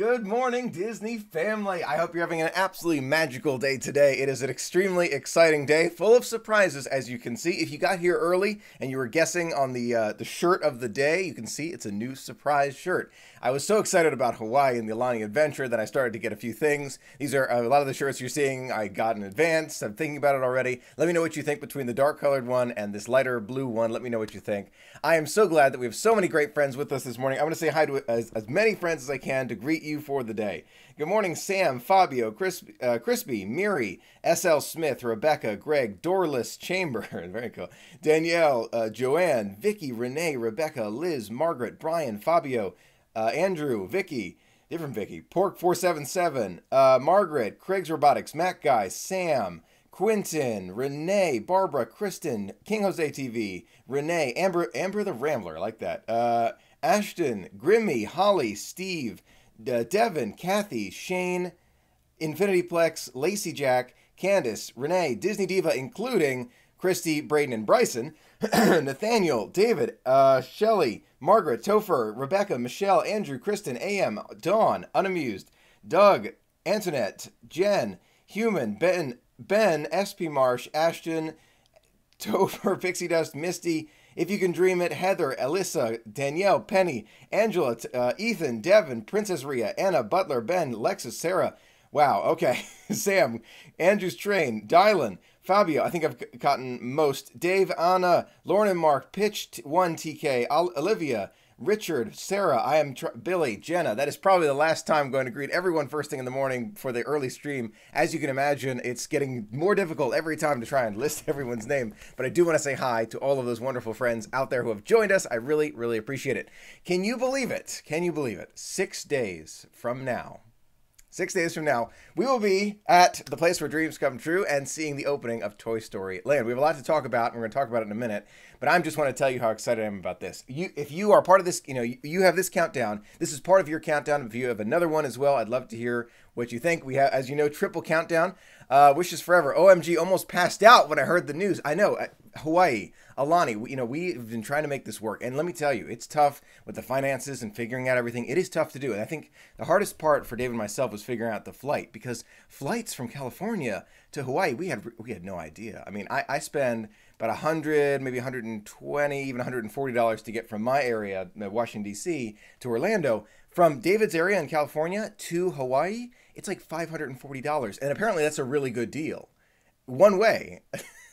Good morning, Disney family. I hope you're having an absolutely magical day today. It is an extremely exciting day, full of surprises, as you can see. If you got here early and you were guessing on the shirt of the day, you can see it's a new surprise shirt. I was so excited about Hawaii and the Alani adventure that I started to get a few things. These are a lot of the shirts you're seeing I got in advance. I'm thinking about it already. Let me know what you think between the dark colored one and this lighter blue one. Let me know what you think. I am so glad that we have so many great friends with us this morning. I'm going to say hi to as many friends as I can to greet you for the day. Good morning, Sam, Fabio, Crispy, Miri, S.L. Smith, Rebecca, Greg, Dorless Chamber, very cool, Danielle, Joanne, Vicky, Renee, Rebecca, Liz, Margaret, Brian, Fabio, Andrew, Vicky, different Vicky, Pork 477, Margaret, Craig's Robotics, Mac Guy, Sam, Quentin, Renee, Barbara, Kristen, King Jose TV, Renee, Amber the Rambler, I like that, Ashton, Grimmy, Holly, Steve, Devin, Kathy, Shane, Infinityplex, Lacey Jack, Candace, Renee, Disney Diva, including Christy, Braden, and Bryson, Nathaniel, David, Shelly, Margaret, Topher, Rebecca, Michelle, Andrew, Kristen, AM, Dawn, Unamused, Doug, Antoinette, Jen, Human, Ben, SP Marsh, Ashton, Topher, Pixie Dust, Misty, If You Can Dream It, Heather, Alyssa, Danielle, Penny, Angela, Ethan, Devin, Princess Rhea, Anna, Butler, Ben, Lexus, Sarah. Wow, okay. Sam, Andrew's Train, Dylan, Fabio, I think I've gotten most. Dave, Anna, Lauren and Mark, Pitch 1 TK, Olivia, Richard, Sarah, I am Billy, Jenna. That is probably the last time I'm going to greet everyone first thing in the morning for the early stream. As you can imagine, it's getting more difficult every time to try and list everyone's name. But I do want to say hi to all of those wonderful friends out there who have joined us. I really, really appreciate it. Can you believe it? Can you believe it? 6 days from now. 6 days from now, we will be at the place where dreams come true and seeing the opening of Toy Story Land. We have a lot to talk about, and we're going to talk about it in a minute, but I just want to tell you how excited I am about this. If you are part of this, you have this countdown. This is part of your countdown. If you have another one as well, I'd love to hear what you think. We have, as you know, triple countdown. Wishes Forever. OMG, almost passed out when I heard the news. I know, Hawaii, Alani, we've been trying to make this work. And let me tell you, it's tough with the finances and figuring out everything. It is tough to do. And I think the hardest part for Dave and myself was figuring out the flight, because flights from California to Hawaii, we had no idea. I mean, I spend about 100, maybe 120, even $140 to get from my area, Washington, D.C., to Orlando. From David's area in California to Hawaii, it's like $540. And apparently that's a really good deal. One way.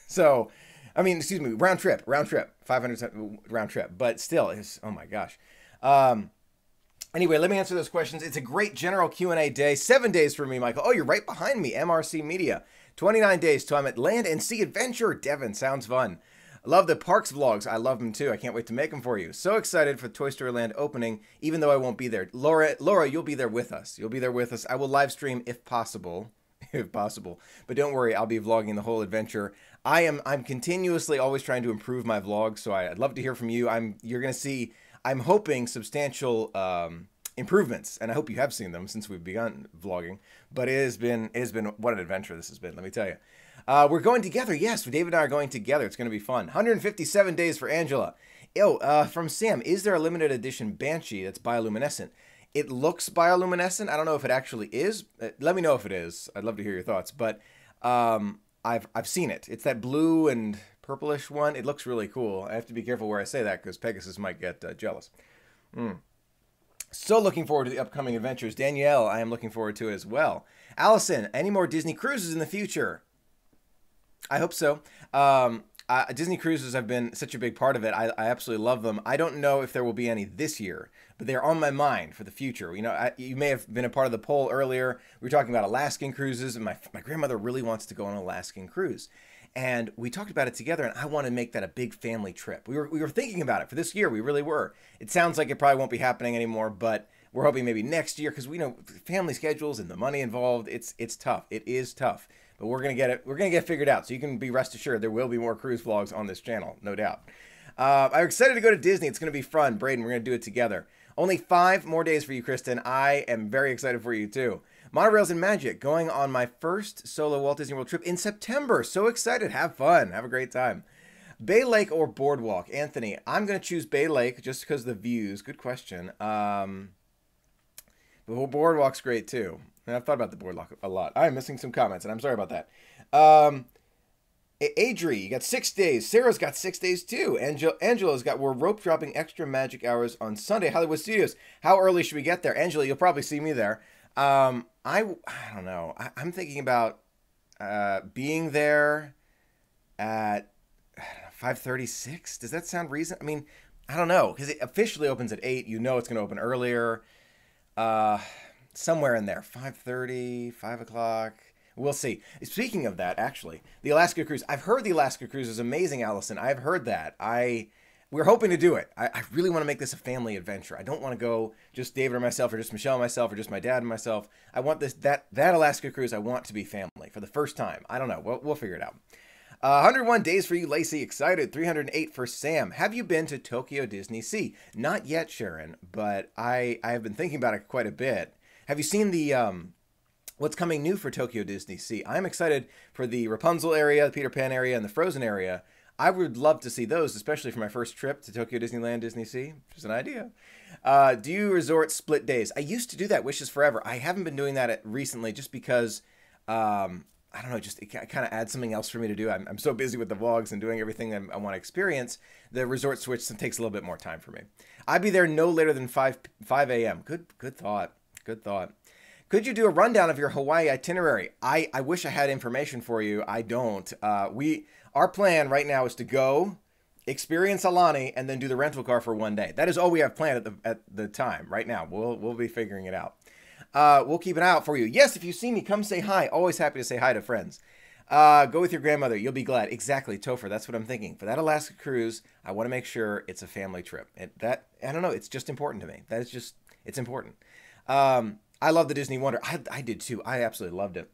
So, I mean, excuse me, round trip, 500 round trip. But still, it's, oh my gosh. Anyway, let me answer those questions. It's a great general Q&A day. 7 days for me, Michael. Oh, you're right behind me, MRC Media. 29 days till I'm at Land and Sea Adventure. Devin, sounds fun. I love the parks vlogs. I love them too. I can't wait to make them for you. So excited for Toy Story Land opening, even though I won't be there. Laura, you'll be there with us. You'll be there with us. I will live stream if possible. If possible. But don't worry, I'll be vlogging the whole adventure. I'm continuously always trying to improve my vlogs, so I'd love to hear from you. You're going to see, I'm hoping, substantial improvements, and I hope you have seen them since we've begun vlogging. But it has been what an adventure this has been, let me tell you. We're going together. Yes, David and I are going together. It's going to be fun. 157 days for Angela. From Sam, is there a limited edition Banshee that's bioluminescent? It looks bioluminescent. I don't know if it actually is. Let me know if it is. I'd love to hear your thoughts. But I've seen it. It's that blue and purplish one. It looks really cool. I have to be careful where I say that because Pegasus might get jealous. So looking forward to the upcoming adventures. Danielle, I am looking forward to it as well. Allison, any more Disney cruises in the future? I hope so. Disney cruises have been such a big part of it. I absolutely love them. I don't know if there will be any this year, but they're on my mind for the future. You may have been a part of the poll earlier. We were talking about Alaskan cruises, and my grandmother really wants to go on an Alaskan cruise. And we talked about it together, and I want to make that a big family trip. We were thinking about it for this year. We really were. It sounds like it probably won't be happening anymore, but we're hoping maybe next year, because we know family schedules and the money involved. It's tough. It is tough. But we're going to get it. We're going to get it figured out. So you can be rest assured there will be more cruise vlogs on this channel, no doubt. I'm excited to go to Disney. It's going to be fun. Braden, we're going to do it together. Only 5 more days for you, Kristen. I am very excited for you, too. Monorails and Magic, going on my first solo Walt Disney World trip in September. So excited. Have fun. Have a great time. Bay Lake or Boardwalk? Anthony, I'm going to choose Bay Lake just because of the views. Good question. The boardwalk's great too. And I've thought about the boardwalk a lot. I'm missing some comments, and I'm sorry about that. Adri, you got 6 days. Sarah's got 6 days too. Angela's got, we're rope dropping extra magic hours on Sunday. Hollywood Studios. How early should we get there? Angela, you'll probably see me there. I don't know. I'm thinking about being there at 5:36. Does that sound reasonable? I mean, I don't know, because it officially opens at 8. You know it's going to open earlier. Somewhere in there. 5:30, 5 o'clock. We'll see. Speaking of that, actually, the Alaska Cruise. I've heard the Alaska Cruise is amazing, Allison. I've heard that. We're hoping to do it. I really want to make this a family adventure. I don't want to go just David or myself, or just Michelle and myself, or just my dad and myself. I want that Alaska Cruise. I want to be family for the first time. I don't know. We'll figure it out. 101 days for you, Lacey. Excited. 308 for Sam. Have you been to Tokyo Disneysea? Not yet, Sharon, but I have been thinking about it quite a bit. Have you seen the what's coming new for Tokyo Disneysea? I'm excited for the Rapunzel area, the Peter Pan area, and the Frozen area. I would love to see those, especially for my first trip to Tokyo Disneyland, Disneysea. Just an idea. Do you resort split days? I used to do that, Wishes Forever. I haven't been doing that recently just because, I don't know, just it kind of adds something else for me to do. I'm so busy with the vlogs and doing everything that I want to experience. The resort switch takes a little bit more time for me. I'd be there no later than 5 a.m. Good thought. Good thought. Could you do a rundown of your Hawaii itinerary? I wish I had information for you. I don't. Our plan right now is to go, experience Alani, and then do the rental car for 1 day. That is all we have planned at the time right now. We'll be figuring it out. We'll keep an eye out for you. Yes, if you see me, come say hi. Always happy to say hi to friends. Go with your grandmother. You'll be glad. Exactly, Topher. That's what I'm thinking. For that Alaska cruise, I want to make sure it's a family trip. I don't know. It's just important to me. It's important. I love the Disney Wonder. I did too. I absolutely loved it.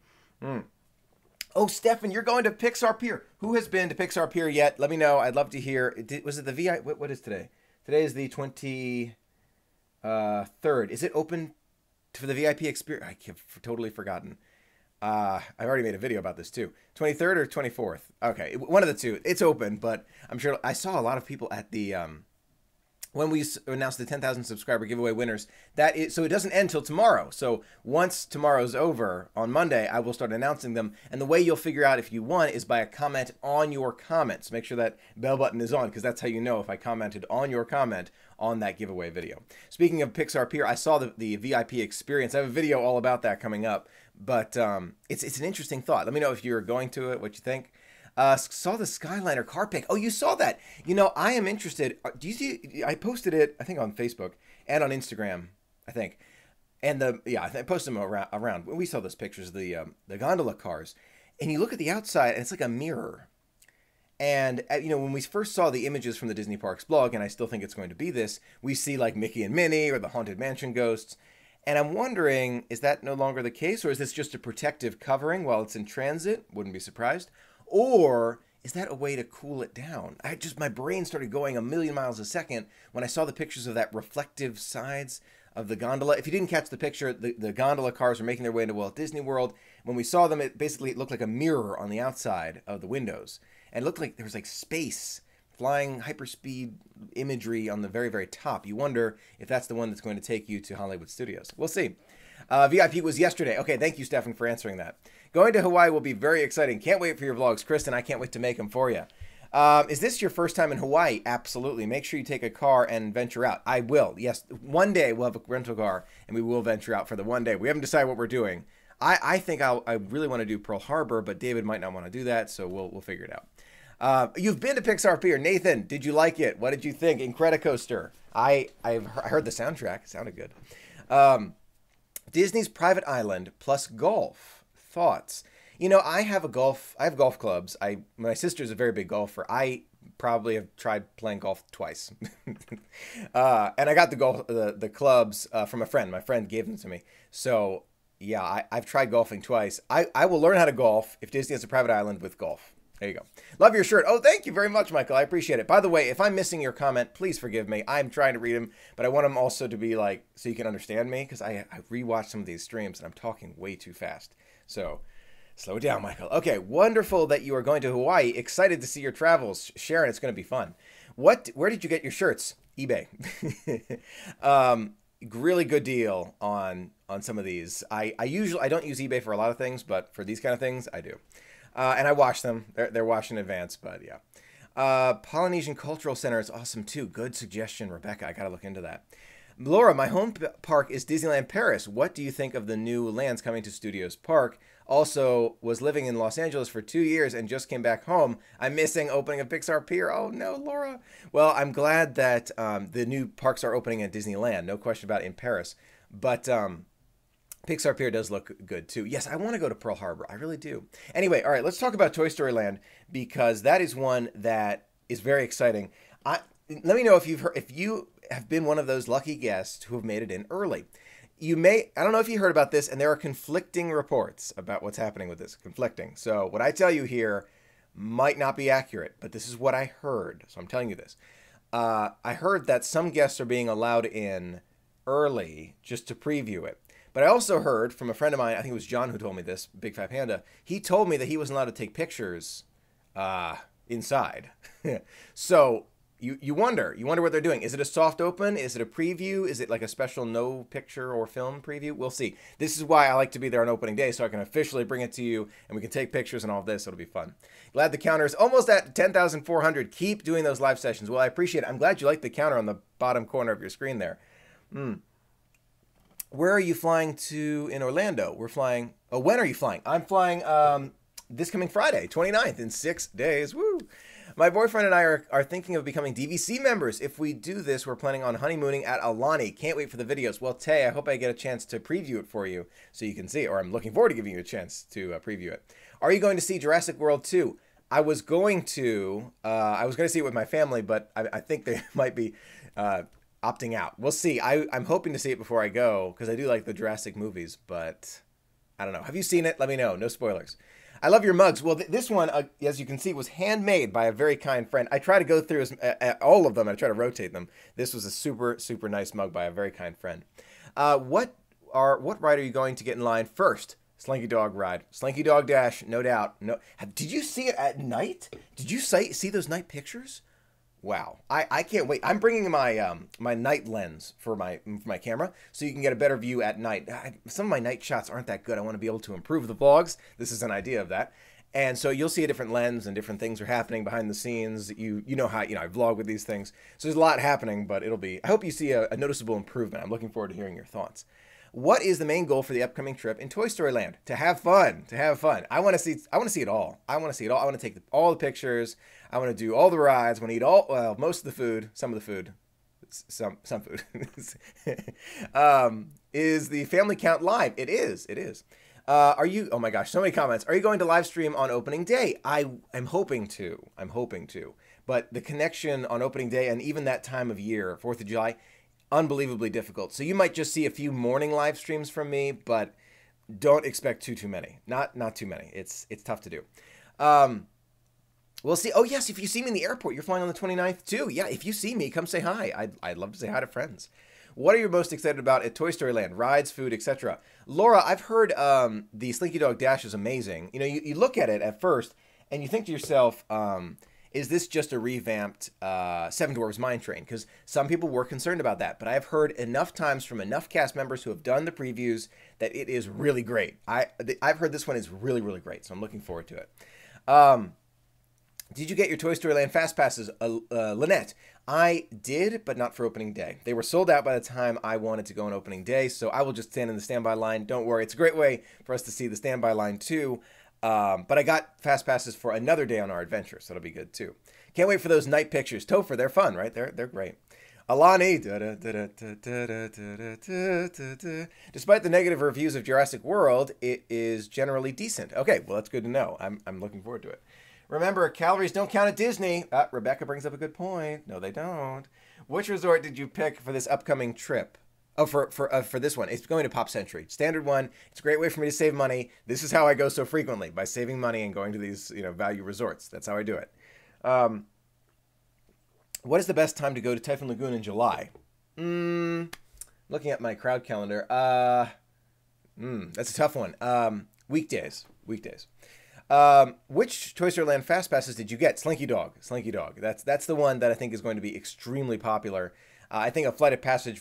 Oh, Stefan, you're going to Pixar Pier. Who has been to Pixar Pier yet? Let me know. I'd love to hear. Was it the VI? What is today? Today is the 23rd. Is it open for the VIP experience? I've totally forgotten. I've already made a video about this too. 23rd or 24th? Okay, one of the two. It's open, but I'm sure I saw a lot of people at the when we announced the 10,000 subscriber giveaway winners. So it doesn't end till tomorrow. So once tomorrow's over, on Monday, I will start announcing them. And the way you'll figure out if you won is by a comment on your comments. Make sure that bell button is on, because that's how you know if I commented on your comment on that giveaway video. Speaking of Pixar Pier, I saw the VIP experience. I have a video all about that coming up. But it's an interesting thought. Let me know if you're going to it, what you think. Saw the Skyliner car pic. Oh, you saw that. You know, I am interested. Do you see? I posted it, I think, on Facebook and on Instagram, I think. And I posted them around. We saw those pictures of the gondola cars. And you look at the outside, and it's like a mirror. And, when we first saw the images from the Disney Parks blog, and I still think it's going to be this, we see like Mickey and Minnie or the Haunted Mansion ghosts. And I'm wondering, is that no longer the case? Or is this just a protective covering while it's in transit? Wouldn't be surprised. Or is that a way to cool it down? My brain started going a million miles a second when I saw the pictures of that reflective sides of the gondola. If you didn't catch the picture, the gondola cars are making their way into Walt Disney World. When we saw them, it looked like a mirror on the outside of the windows. And it looked like there was like space, flying hyperspeed imagery on the very, very top. You wonder if that's the one that's going to take you to Hollywood Studios. We'll see. VIP was yesterday. Okay, thank you, Stefan, for answering that. Going to Hawaii will be very exciting. Can't wait for your vlogs, Kristen. I can't wait to make them for you. Is this your first time in Hawaii? Absolutely. Make sure you take a car and venture out. I will. Yes, one day we'll have a rental car, and we will venture out for the one day. We haven't decided what we're doing. I think I really want to do Pearl Harbor, but David might not want to do that, so we'll figure it out. You've been to Pixar Pier. Nathan, did you like it? What did you think? Incredicoaster. I heard the soundtrack. It sounded good. Disney's Private Island plus golf. Thoughts? I have golf clubs. My sister's a very big golfer. I probably have tried playing golf twice. And I got the clubs from a friend. My friend gave them to me. So yeah, I've tried golfing twice. I will learn how to golf if Disney has a private island with golf. There you go. Love your shirt. Oh, thank you very much, Michael. I appreciate it. By the way, if I'm missing your comment, please forgive me. I'm trying to read them, but I want them also to be like, so you can understand me, because I rewatched some of these streams and I'm talking way too fast. So slow it down, Michael. Okay, wonderful that you are going to Hawaii. Excited to see your travels. Sharon, it's going to be fun. Where did you get your shirts? eBay. Really good deal on on some of these. I don't use eBay for a lot of things, but for these kind of things, I do. And I watch them. They're watched in advance, but yeah. Polynesian Cultural Center is awesome too. Good suggestion, Rebecca. I gotta look into that. Laura, my home park is Disneyland Paris. What do you think of the new lands coming to Studios Park? Also, was living in Los Angeles for 2 years and just came back home. I'm missing opening of Pixar Pier. Oh no, Laura. Well, I'm glad that the new parks are opening at Disneyland. No question about it, in Paris. But Pixar Pier does look good too. Yes, I want to go to Pearl Harbor. I really do. Anyway, all right, let's talk about Toy Story Land because that is one that is very exciting. Let me know if you have been one of those lucky guests who have made it in early. I don't know if you heard about this, and there are conflicting reports about what's happening with this. Conflicting. So what I tell you here might not be accurate, but this is what I heard. So I'm telling you this. I heard that some guests are being allowed in early just to preview it. But I also heard from a friend of mine, I think it was John who told me this, Big Fat Panda. He told me that he wasn't allowed to take pictures inside. So you wonder what they're doing. Is it a soft open? Is it a preview? Is it like a special no picture or film preview? We'll see. This is why I like to be there on opening day, so I can officially bring it to you and we can take pictures and all of this. It'll be fun. Glad the counter is almost at 10,400. Keep doing those live sessions. Well, I appreciate it. I'm glad you like the counter on the bottom corner of your screen there. Where are you flying to in Orlando? We're flying. Oh, when are you flying? I'm flying this coming Friday, 29th, in 6 days. Woo! My boyfriend and I are thinking of becoming DVC members. If we do this, we're planning on honeymooning at Aulani. Can't wait for the videos. Well, Tay, I hope I get a chance to preview it for you so you can see it, or I'm looking forward to giving you a chance to preview it. Are you going to see Jurassic World 2? I was going to see it with my family, but I think they might be opting out. We'll see. I'm hoping to see it before I go because I do like the Jurassic movies, but I don't know. Have you seen it? Let me know. No spoilers. I love your mugs. Well, this one, as you can see, was handmade by a very kind friend. I try to go through all of them. I try to rotate them. This was a super, super nice mug by a very kind friend. What ride are you going to get in line first? Slinky Dog ride. Slinky Dog Dash, no doubt. No. Did you see it at night? Did you see those night pictures? Wow, I can't wait. I'm bringing my my night lens for my camera so you can get a better view at night. Some of my night shots aren't that good. I want to be able to improve the vlogs. This is an idea of that. And so you'll see a different lens and different things are happening behind the scenes. You know how, I vlog with these things. So there's a lot happening, but I hope you see a noticeable improvement. I'm looking forward to hearing your thoughts. What is the main goal for the upcoming trip in Toy Story Land? To have fun. I want to see it all. I want to see it all. I want to take all the pictures. I want to do all the rides. I want to eat most of the food, some of the food, some food. Is the family count live? It is. Are you, oh my gosh, so many comments. Are you going to live stream on opening day? I'm hoping to. But the connection on opening day and even that time of year, 4th of July, unbelievably difficult. So you might just see a few morning live streams from me, but don't expect too many. Not too many. It's tough to do. We'll see. Oh yes, if you see me in the airport, you're flying on the 29th too. Yeah, if you see me, come say hi. I'd love to say hi to friends. What are you most excited about at Toy Story Land? Rides, food, etc. Laura, I've heard the Slinky Dog Dash is amazing. You look at it at first and you think to yourself, is this just a revamped Seven Dwarfs Mine Train? Because some people were concerned about that, but I've heard enough times from enough cast members who have done the previews that it is really great. I've heard this one is really, really great, so I'm looking forward to it. Did you get your Toy Story Land Fast Passes, Lynette? I did, but not for opening day. They were sold out by the time I wanted to go on opening day, so I will just stand in the standby line. Don't worry, it's a great way for us to see the standby line too. But I got Fast Passes for another day on our adventure, so it'll be good too. Can't wait for those night pictures. Topher, they're fun, right? They're great. Alani. Despite the negative reviews of Jurassic World, it is generally decent. Okay, well, that's good to know. I'm looking forward to it. Remember, calories don't count at Disney. Rebecca brings up a good point. No, they don't. Which resort did you pick for this upcoming trip? Oh, for this one, it's going to Pop Century. Standard one. It's a great way for me to save money. This is how I go so frequently, by saving money and going to these, value resorts. That's how I do it. What is the best time to go to Typhoon Lagoon in July? Looking at my crowd calendar. That's a tough one. Weekdays. Which Toy Story Land Fast Passes did you get? Slinky Dog. That's the one that I think is going to be extremely popular. I think a Flight of Passage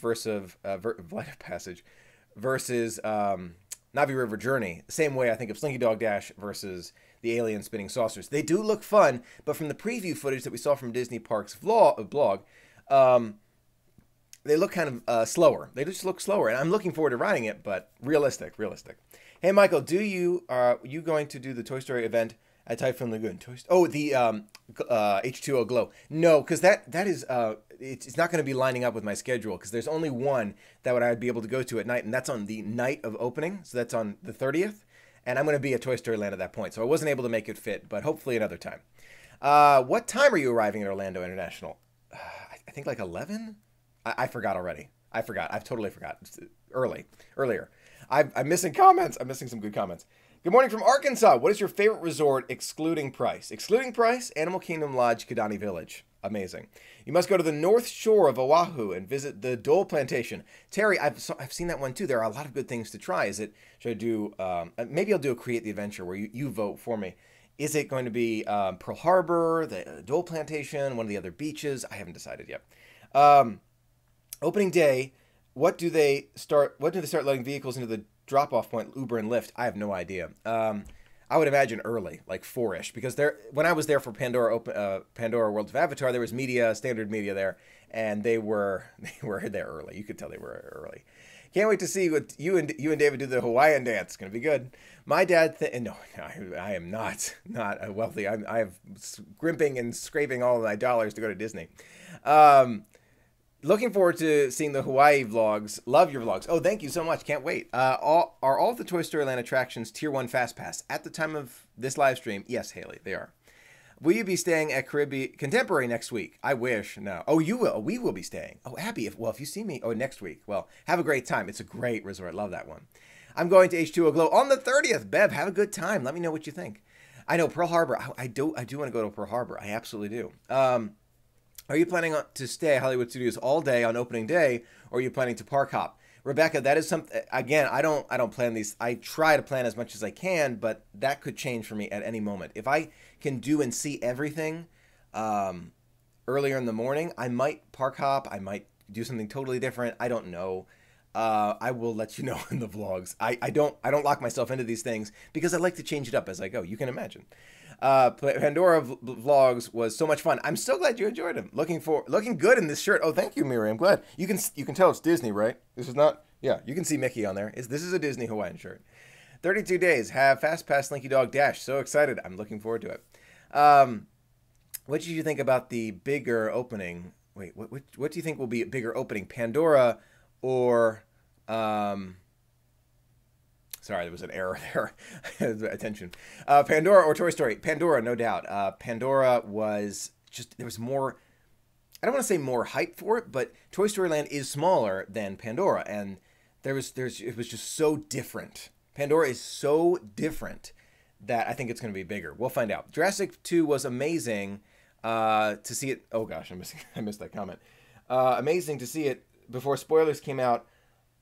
versus Navi River Journey. Same way I think of Slinky Dog Dash versus the Alien Spinning Saucers. They do look fun, but from the preview footage that we saw from Disney Parks blog, they look kind of slower. They just look slower, and I'm looking forward to riding it, but realistic. Hey, Michael, are you going to do the Toy Story event at Typhoon Lagoon? The H2O Glow. No, because that is it's not going to be lining up with my schedule, because there's only one that I'd be able to go to at night, and that's on the night of opening, so that's on the 30th, and I'm going to be at Toy Story Land at that point, so I wasn't able to make it fit, but hopefully another time. What time are you arriving at Orlando International? I think like 11? I forgot already. I've totally forgot. Earlier. I'm missing comments. I'm missing some good comments. Good morning from Arkansas. What is your favorite resort excluding price? Excluding price, Animal Kingdom Lodge, Kidani Village. Amazing. You must go to the north shore of Oahu and visit the Dole Plantation. Terry, I've seen that one too. There are a lot of good things to try. Should I do, maybe I'll do a Create the Adventure where you vote for me. Is it going to be Pearl Harbor, the Dole Plantation, one of the other beaches? I haven't decided yet. Opening day, what do they start letting vehicles into the drop-off point, Uber and Lyft? I have no idea. I would imagine early, like 4-ish, because when I was there for Pandora World of Avatar, there was standard media there, and they were there early. You could tell they were early. Can't wait to see what you and David do the Hawaiian dance. It's gonna be good. My dad, no, I am not wealthy. I have scrimping and scraping all of my dollars to go to Disney. Looking forward to seeing the Hawaii vlogs. Love your vlogs. Oh, thank you so much. Can't wait. Are all of the Toy Story Land attractions Tier 1 Fast Pass? At the time of this live stream, yes, Haley, they are. Will you be staying at Caribbean Contemporary next week? I wish. No. Oh, you will. We will be staying. Oh, Abby, if you see me. Oh, next week. Well, have a great time. It's a great resort. Love that one. I'm going to H2O Glow on the 30th. Bev, have a good time. Let me know what you think. I know Pearl Harbor. I do want to go to Pearl Harbor. I absolutely do. Are you planning to stay at Hollywood Studios all day on opening day, or are you planning to park hop? Rebecca, that is something, again, I don't plan these. I try to plan as much as I can, but that could change for me at any moment. If I can do and see everything earlier in the morning, I might park hop. I might do something totally different. I don't know. I will let you know in the vlogs. I don't lock myself into these things because I like to change it up as I go. You can imagine. Pandora vlogs was so much fun. I'm so glad you enjoyed them. Looking good in this shirt. Oh, thank you, Miri. I'm glad. You can tell it's Disney, right? This is not. Yeah, you can see Mickey on there. This is a Disney Hawaiian shirt. 32 days. Have Fast Pass Slinky Dog Dash. So excited. I'm looking forward to it. What did you think about the bigger opening? Wait, what do you think will be a bigger opening? Pandora or sorry, there was an error there. Attention. Pandora or Toy Story? Pandora, no doubt. Pandora was just, there was more, I don't want to say more hype for it, but Toy Story Land is smaller than Pandora, and it was just so different. Pandora is so different that I think it's going to be bigger. We'll find out. Jurassic 2 was amazing to see it. Oh gosh, I missed that comment. Amazing to see it before spoilers came out.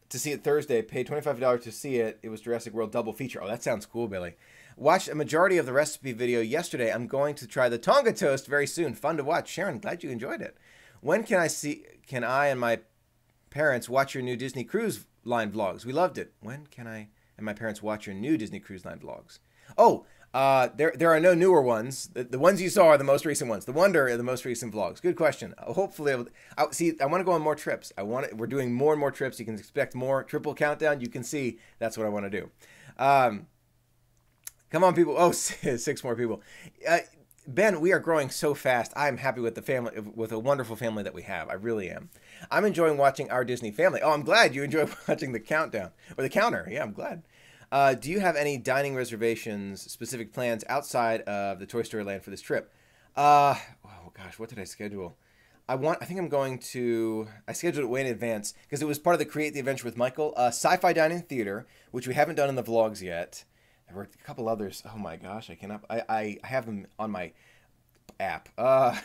To see it Thursday, paid $25 to see it. It was Jurassic World double feature. Oh, that sounds cool, Billy. Watched a majority of the recipe video yesterday. I'm going to try the Tonga toast very soon. Fun to watch. Sharon, glad you enjoyed it. When can I and my parents watch your new Disney Cruise Line vlogs? We loved it. When can I and my parents watch your new Disney Cruise Line vlogs? Oh, there are no newer ones. The ones you saw are the most recent ones. The Wonder are the most recent vlogs. Good question. Hopefully, I want to go on more trips. We're doing more and more trips. You can expect more. Triple countdown. You can see that's what I want to do. Come on, people. Oh, 6 more people. Ben, we are growing so fast. I'm happy with the family, with a wonderful family that we have. I really am. I'm enjoying watching our Disney family. Oh, I'm glad you enjoy watching the countdown or the counter. Yeah, I'm glad. Do you have any dining reservations, specific plans outside of the Toy Story Land for this trip? Oh gosh, what did I schedule? I think I'm going to, I scheduled it way in advance because it was part of the Create the Adventure with Michael. Sci-Fi Dining Theater, which we haven't done in the vlogs yet. There were a couple others. Oh my gosh, I cannot, I have them on my app. I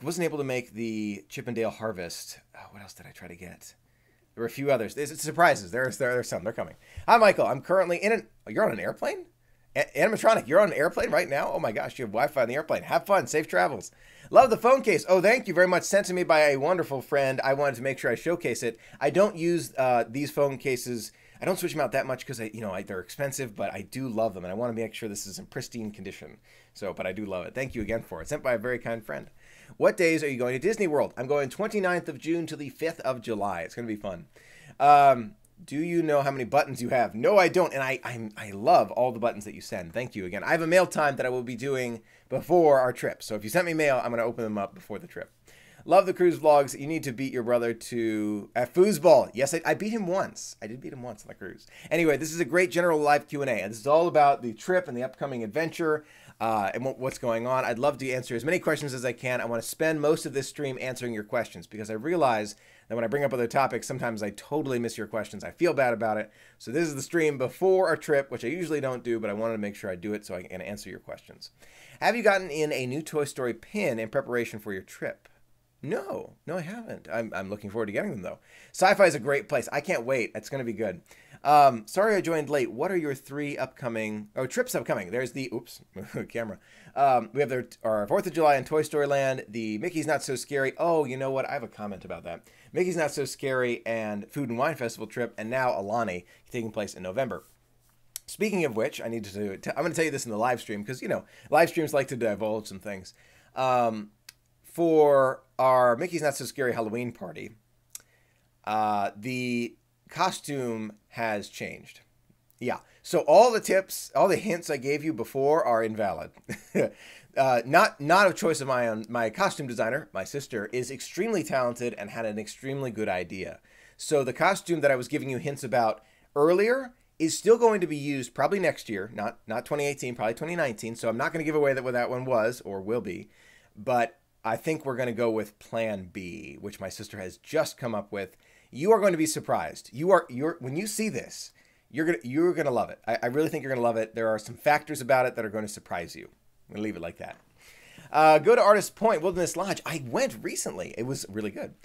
wasn't able to make the Chip 'n Dale Harvest. What else did I try to get? There were a few others. It's surprises. There are some. They're coming. Hi, Michael. I'm currently you're on an airplane? Animatronic, you're on an airplane right now? Oh my gosh, you have Wi-Fi on the airplane. Have fun. Safe travels. Love the phone case. Oh, thank you very much. Sent to me by a wonderful friend. I wanted to make sure I showcase it. I don't use these phone cases. I don't switch them out that much because they're expensive, but I do love them, and I want to make sure this is in pristine condition. So, but I do love it. Thank you again for it. Sent by a very kind friend. What days are you going to Disney World? I'm going 29th of June to the 5th of July. It's going to be fun. Do you know how many buttons you have? No, I don't, and I love all the buttons that you send. Thank you again. I have a mail time that I will be doing before our trip. So if you sent me mail, I'm going to open them up before the trip. Love the cruise vlogs. You need to beat your brother at foosball. Yes, I beat him once. I did beat him once on the cruise. Anyway, this is a great general live Q&A. And this is all about the trip and the upcoming adventure and what's going on. I'd love to answer as many questions as I can. I want to spend most of this stream answering your questions because I realize that when I bring up other topics, sometimes I totally miss your questions. I feel bad about it. So this is the stream before our trip, which I usually don't do, but I wanted to make sure I do it so I can answer your questions. Have you gotten in a new Toy Story pin in preparation for your trip? No, I haven't. I'm looking forward to getting them, though. Sci-fi is a great place. I can't wait. It's going to be good. Sorry I joined late. What are your 3 trips upcoming? There's the, camera. We have our 4th of July in Toy Story Land, the Mickey's Not So Scary. Oh, you know what? I have a comment about that. Mickey's Not So Scary and Food and Wine Festival trip, and now Alani taking place in November. Speaking of which, I'm going to tell you this in the live stream because, live streams like to divulge some things. For our Mickey's Not So Scary Halloween party, the costume has changed. Yeah. So all the tips, all the hints I gave you before are invalid. Not a choice of my own. My costume designer, my sister, is extremely talented and had an extremely good idea. So the costume that I was giving you hints about earlier is still going to be used probably next year, not 2018, probably 2019. So I'm not going to give away what that one was or will be, but I think we're going to go with Plan B, which my sister has just come up with. You are going to be surprised. When you see this, you're going to love it. I really think you're going to love it. There are some factors about it that are going to surprise you. I'm going to leave it like that. Go to Artist Point Wilderness Lodge. I went recently. It was really good.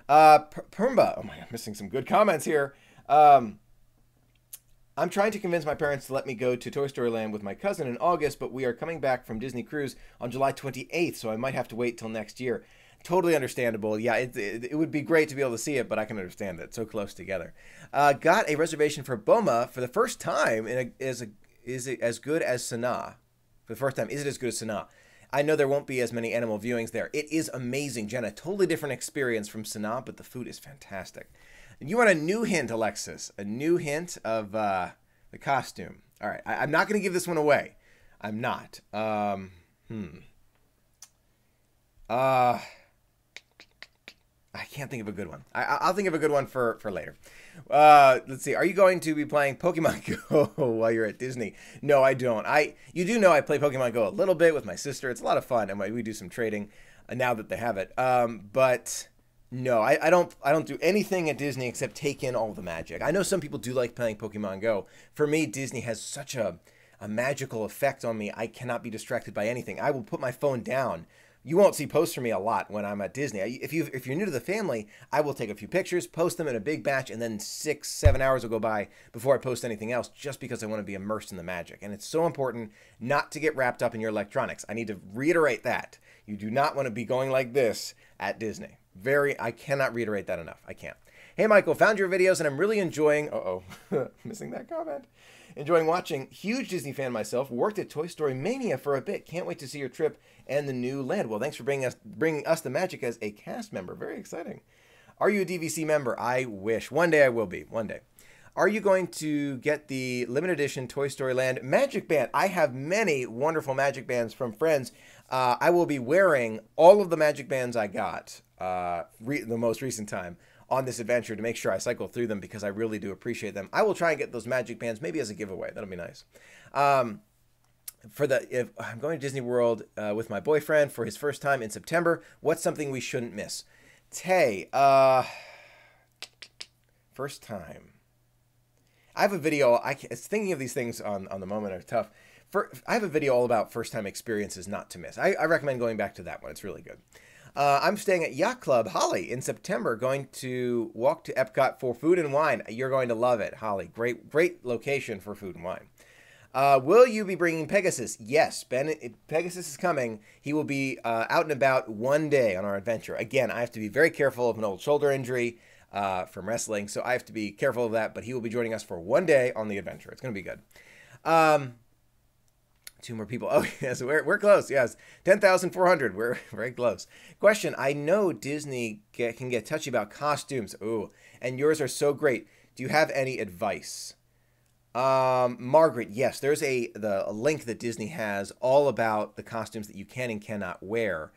Permba. Oh my God, I'm missing some good comments here. I'm trying to convince my parents to let me go to Toy Story Land with my cousin in August, but we are coming back from Disney Cruise on July 28th, so I might have to wait till next year. Totally understandable. Yeah, it would be great to be able to see it, but I can understand that. So close together. Got a reservation for Boma for the first time. Is it as good as Sanaa? For the first time, is it as good as Sanaa? I know there won't be as many animal viewings there. It is amazing, Jenna. Totally different experience from Sanaa, but the food is fantastic. You want a new hint, Alexis? A new hint of the costume. All right. I'm not going to give this one away. I'm not. I can't think of a good one. I'll think of a good one for later. Let's see. Are you going to be playing Pokemon Go while you're at Disney? No, I don't. You do know I play Pokemon Go a little bit with my sister. It's a lot of fun, and we do some trading now that they have it. But no, I don't do anything at Disney except take in all the magic. I know some people do like playing Pokemon Go. For me, Disney has such a magical effect on me. I cannot be distracted by anything. I will put my phone down. You won't see posts from me a lot when I'm at Disney. If you're new to the family, I will take a few pictures, post them in a big batch, and then 6-7 hours will go by before I post anything else just because I want to be immersed in the magic. And it's so important not to get wrapped up in your electronics. I need to reiterate that. You do not want to be going like this at Disney. I cannot reiterate that enough. I can't. Hey, Michael, found your videos, and I'm really enjoying... missing that comment. Enjoying watching. Huge Disney fan myself. Worked at Toy Story Mania for a bit. Can't wait to see your trip and the new land. Well, thanks for bringing us the magic as a cast member. Very exciting. Are you a DVC member? I wish. One day I will be. One day. Are you going to get the limited edition Toy Story Land Magic Band? I have many wonderful magic bands from friends. I will be wearing all of the magic bands I got the most recent time on this adventure to make sure I cycle through them because I really do appreciate them. I will try and get those magic bands maybe as a giveaway. That'll be nice. If I'm going to Disney World with my boyfriend for his first time in September, what's something we shouldn't miss? Tay, first time. I have a video. Thinking of these things on the moment are tough. I have a video all about first time experiences not to miss. I recommend going back to that one. It's really good. I'm staying at Yacht Club, Holly, in September. Going to walk to Epcot for food and wine. You're going to love it, Holly. Great location for food and wine. Will you be bringing Pegasus? Yes, Pegasus is coming. He will be out and about one day on our adventure. Again, I have to be very careful of an old shoulder injury from wrestling, so I have to be careful of that, but he will be joining us for one day on the adventure. It's going to be good. Two more people. Oh, yes, we're close. Yes, 10,400. We're very close. Question: I know Disney can get touchy about costumes. Ooh, and yours are so great. Do you have any advice? Margaret, yes, there's a link that Disney has all about the costumes that you can and cannot wear.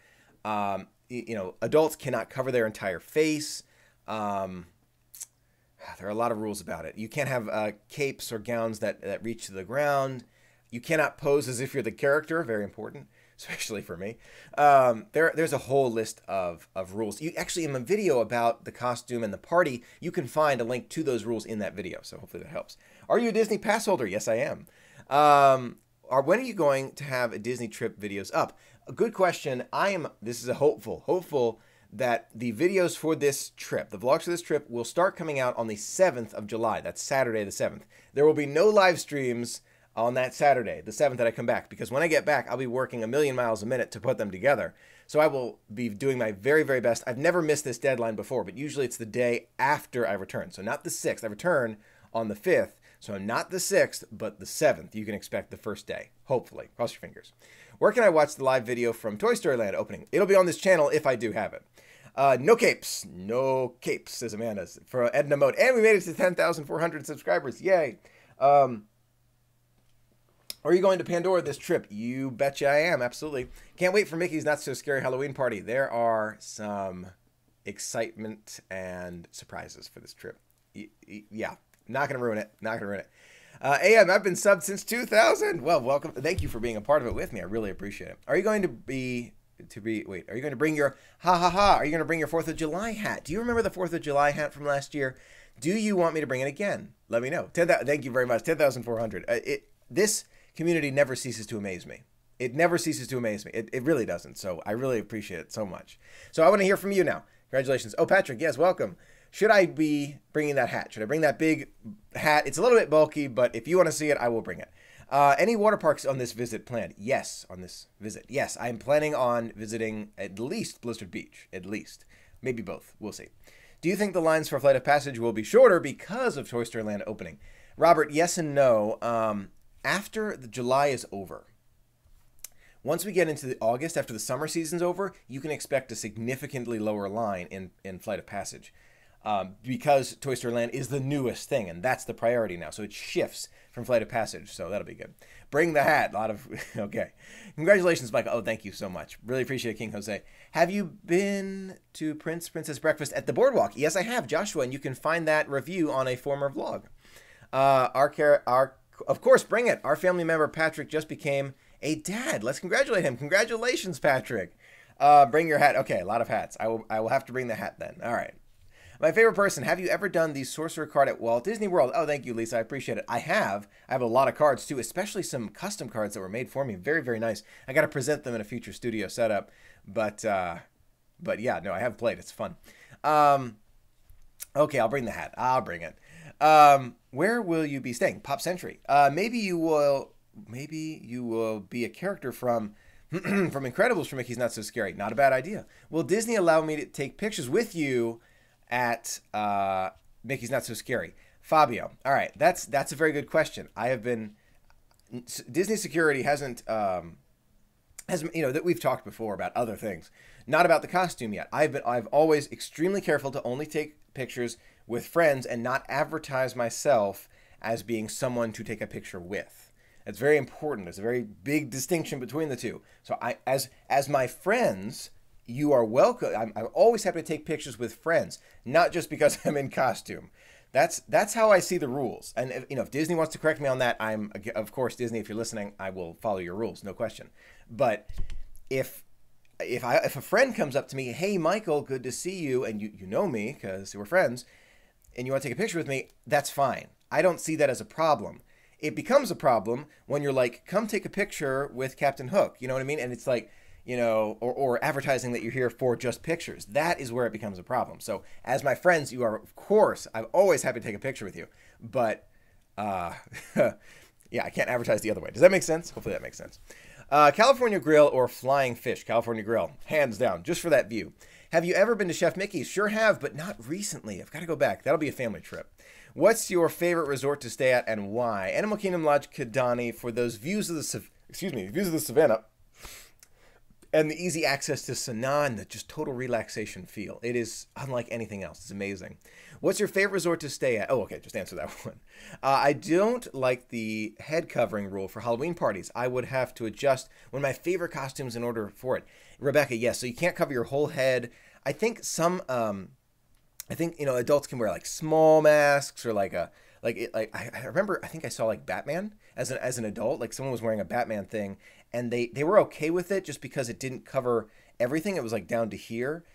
Adults cannot cover their entire face. There are a lot of rules about it. You can't have capes or gowns that reach to the ground. You cannot pose as if you're the character. Very important, especially for me. There's a whole list of rules. You actually, in a video about the costume and the party, you can find a link to those rules in that video. So hopefully that helps. Are you a Disney pass holder? Yes, I am. When are you going to have a Disney trip videos up? A good question. This is a hopeful that the videos for this trip, the vlogs for this trip, will start coming out on the 7th of July. That's Saturday the 7th. There will be no live streams on that Saturday, the 7th that I come back, because when I get back, I'll be working a million miles a minute to put them together. So I will be doing my very, very best. I've never missed this deadline before, but usually it's the day after I return. So not the 6th. I return on the 5th. So not the 6th, but the 7th. You can expect the first day, hopefully. Cross your fingers. Where can I watch the live video from Toy Story Land opening? It'll be on this channel if I do have it. No capes. No capes, says Amanda, for Edna Mode. And we made it to 10,400 subscribers. Yay. Are you going to Pandora this trip? You betcha I am, absolutely. Can't wait for Mickey's Not So Scary Halloween Party. There are some excitement and surprises for this trip. Yeah, not going to ruin it. Not going to ruin it. AM, I've been subbed since 2000. Well, welcome. Thank you for being a part of it with me. I really appreciate it. Are you going to bring your, are you going to bring your 4th of July hat? Do you remember the 4th of July hat from last year? Do you want me to bring it again? Let me know. Thank you very much. 10,400. This community never ceases to amaze me. It never ceases to amaze me. It really doesn't. So I really appreciate it so much. So I want to hear from you now. Congratulations. Oh, Patrick, yes, welcome. Should I be bringing that hat? Should I bring that big hat? It's a little bit bulky, but if you want to see it, I will bring it. Any water parks on this visit planned? Yes, on this visit. Yes, I'm planning on visiting at least Blizzard Beach. At least. Maybe both. We'll see. Do you think the lines for Flight of Passage will be shorter because of Toy Story Land opening? Robert, yes and no. After the July is over, once we get into the August, after the summer season's over, you can expect a significantly lower line in Flight of Passage because Toy Story Land is the newest thing, and that's the priority now. So it shifts from Flight of Passage, so that'll be good. Bring the hat. Okay. Congratulations, Michael. Oh, thank you so much. Really appreciate it, King Jose. Have you been to Princess Breakfast at the Boardwalk? Yes, I have, Joshua, and you can find that review on a former vlog. Of course, bring it. Our family member, Patrick, just became a dad. Let's congratulate him. Congratulations, Patrick. Bring your hat. Okay, a lot of hats. I will have to bring the hat then. All right. My favorite person. Have you ever done the Sorcerer card at Walt Disney World? Oh, thank you, Lisa. I appreciate it. I have. I have a lot of cards, too, especially some custom cards that were made for me. Very, very nice. I got to present them in a future studio setup. But yeah, no, I have played. It's fun. Okay, I'll bring the hat. I'll bring it. Where will you be staying? Pop Century. Maybe you will be a character from from Incredibles for Mickey's Not So Scary. Not a bad idea. Will Disney allow me to take pictures with you at Mickey's Not So Scary? Fabio. All right, that's a very good question. Disney security hasn't that we've talked before about other things, not about the costume yet. I've always extremely careful to only take pictures with friends and not advertise myself as being someone to take a picture with. It's very important. There's a very big distinction between the two. So as my friends, you are welcome. I'm always happy to take pictures with friends, not just because I'm in costume. That's how I see the rules. And if Disney wants to correct me on that, of course, Disney, if you're listening, I will follow your rules, no question. But if a friend comes up to me, hey Michael, good to see you, and you know me because we're friends, and you want to take a picture with me, that's fine. I don't see that as a problem. It becomes a problem when you're like, come take a picture with Captain Hook. You know what I mean? And it's like, or advertising that you're here for just pictures. That is where it becomes a problem. So as my friends, you are, of course, I'm always happy to take a picture with you. But, Yeah, I can't advertise the other way. Does that make sense? Hopefully that makes sense. California Grill or Flying Fish? California Grill, hands down, just for that view. Have you ever been to Chef Mickey's? Sure have, but not recently. I've got to go back. That'll be a family trip. What's your favorite resort to stay at and why? Animal Kingdom Lodge Kidani for those views of the views of the savannah and the easy access to Sanaa and the just total relaxation feel. It is unlike anything else. It's amazing. What's your favorite resort to stay at? Oh, okay, just answer that one. I don't like the head covering rule for Halloween parties. I would have to adjust one of my favorite costumes in order for it. Rebecca, yes, so you can't cover your whole head. I think adults can wear like small masks or I remember I think I saw like Batman as an adult, like someone was wearing a Batman thing and they were okay with it just because it didn't cover everything. It was like down to here.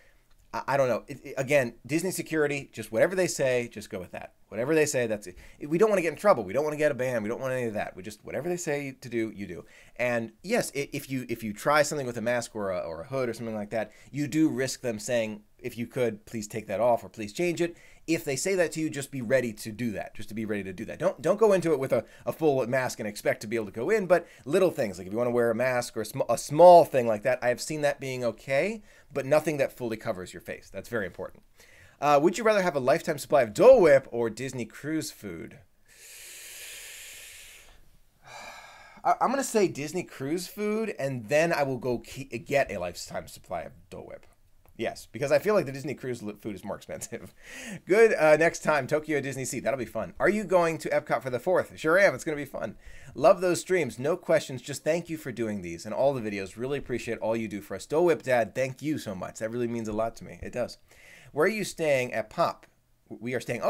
I don't know. Again, Disney security, just whatever they say, just go with that. Whatever they say, that's it. We don't want to get in trouble. We don't want to get a ban. We don't want any of that. We just, whatever they say to do, you do. And yes, if you try something with a mask or a hood or something like that, you do risk them saying, if you could, please take that off or please change it. If they say that to you, just be ready to do that. Just to be ready to do that. Don't go into it with a full mask and expect to be able to go in, but little things, like if you want to wear a mask or a small thing like that, I have seen that being okay, but nothing that fully covers your face. That's very important. Would you rather have a lifetime supply of Dole Whip or Disney cruise food? I'm going to say Disney cruise food, and then I will go get a lifetime supply of Dole Whip. Yes, because I feel like the Disney cruise food is more expensive. Good. Next time, Tokyo Disneysea. That'll be fun. Are you going to Epcot for the 4th? Sure am. It's going to be fun. Love those streams. No questions. Just thank you for doing these and all the videos. Really appreciate all you do for us. Dole Whip Dad, thank you so much. That really means a lot to me. It does. Where are you staying at Pop? We are staying,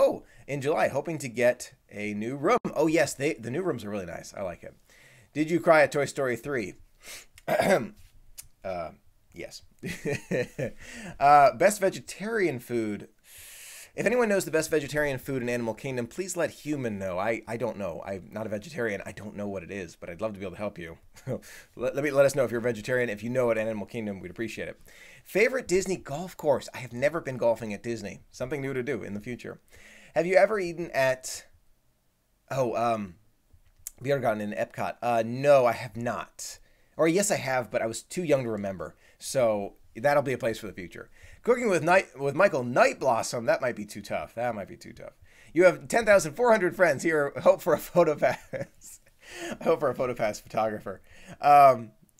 in July, hoping to get a new room. Oh, yes, the new rooms are really nice. I like it. Did you cry at Toy Story 3? Yes. Best vegetarian food. If anyone knows the best vegetarian food in Animal Kingdom, please let Human know. I don't know. I'm not a vegetarian. I don't know what it is, but I'd love to be able to help you. let us know if you're a vegetarian. If you know it at Animal Kingdom, we'd appreciate it. Favorite Disney golf course? I have never been golfing at Disney. Something new to do in the future. Have you ever eaten at Biergarten in Epcot? No, I have not. Or yes, I have, but I was too young to remember. So that'll be a place for the future. Cooking with Michael Night Blossom. That might be too tough. You have 10,400 friends here. Hope for a photo pass. I hope for a photo pass photographer.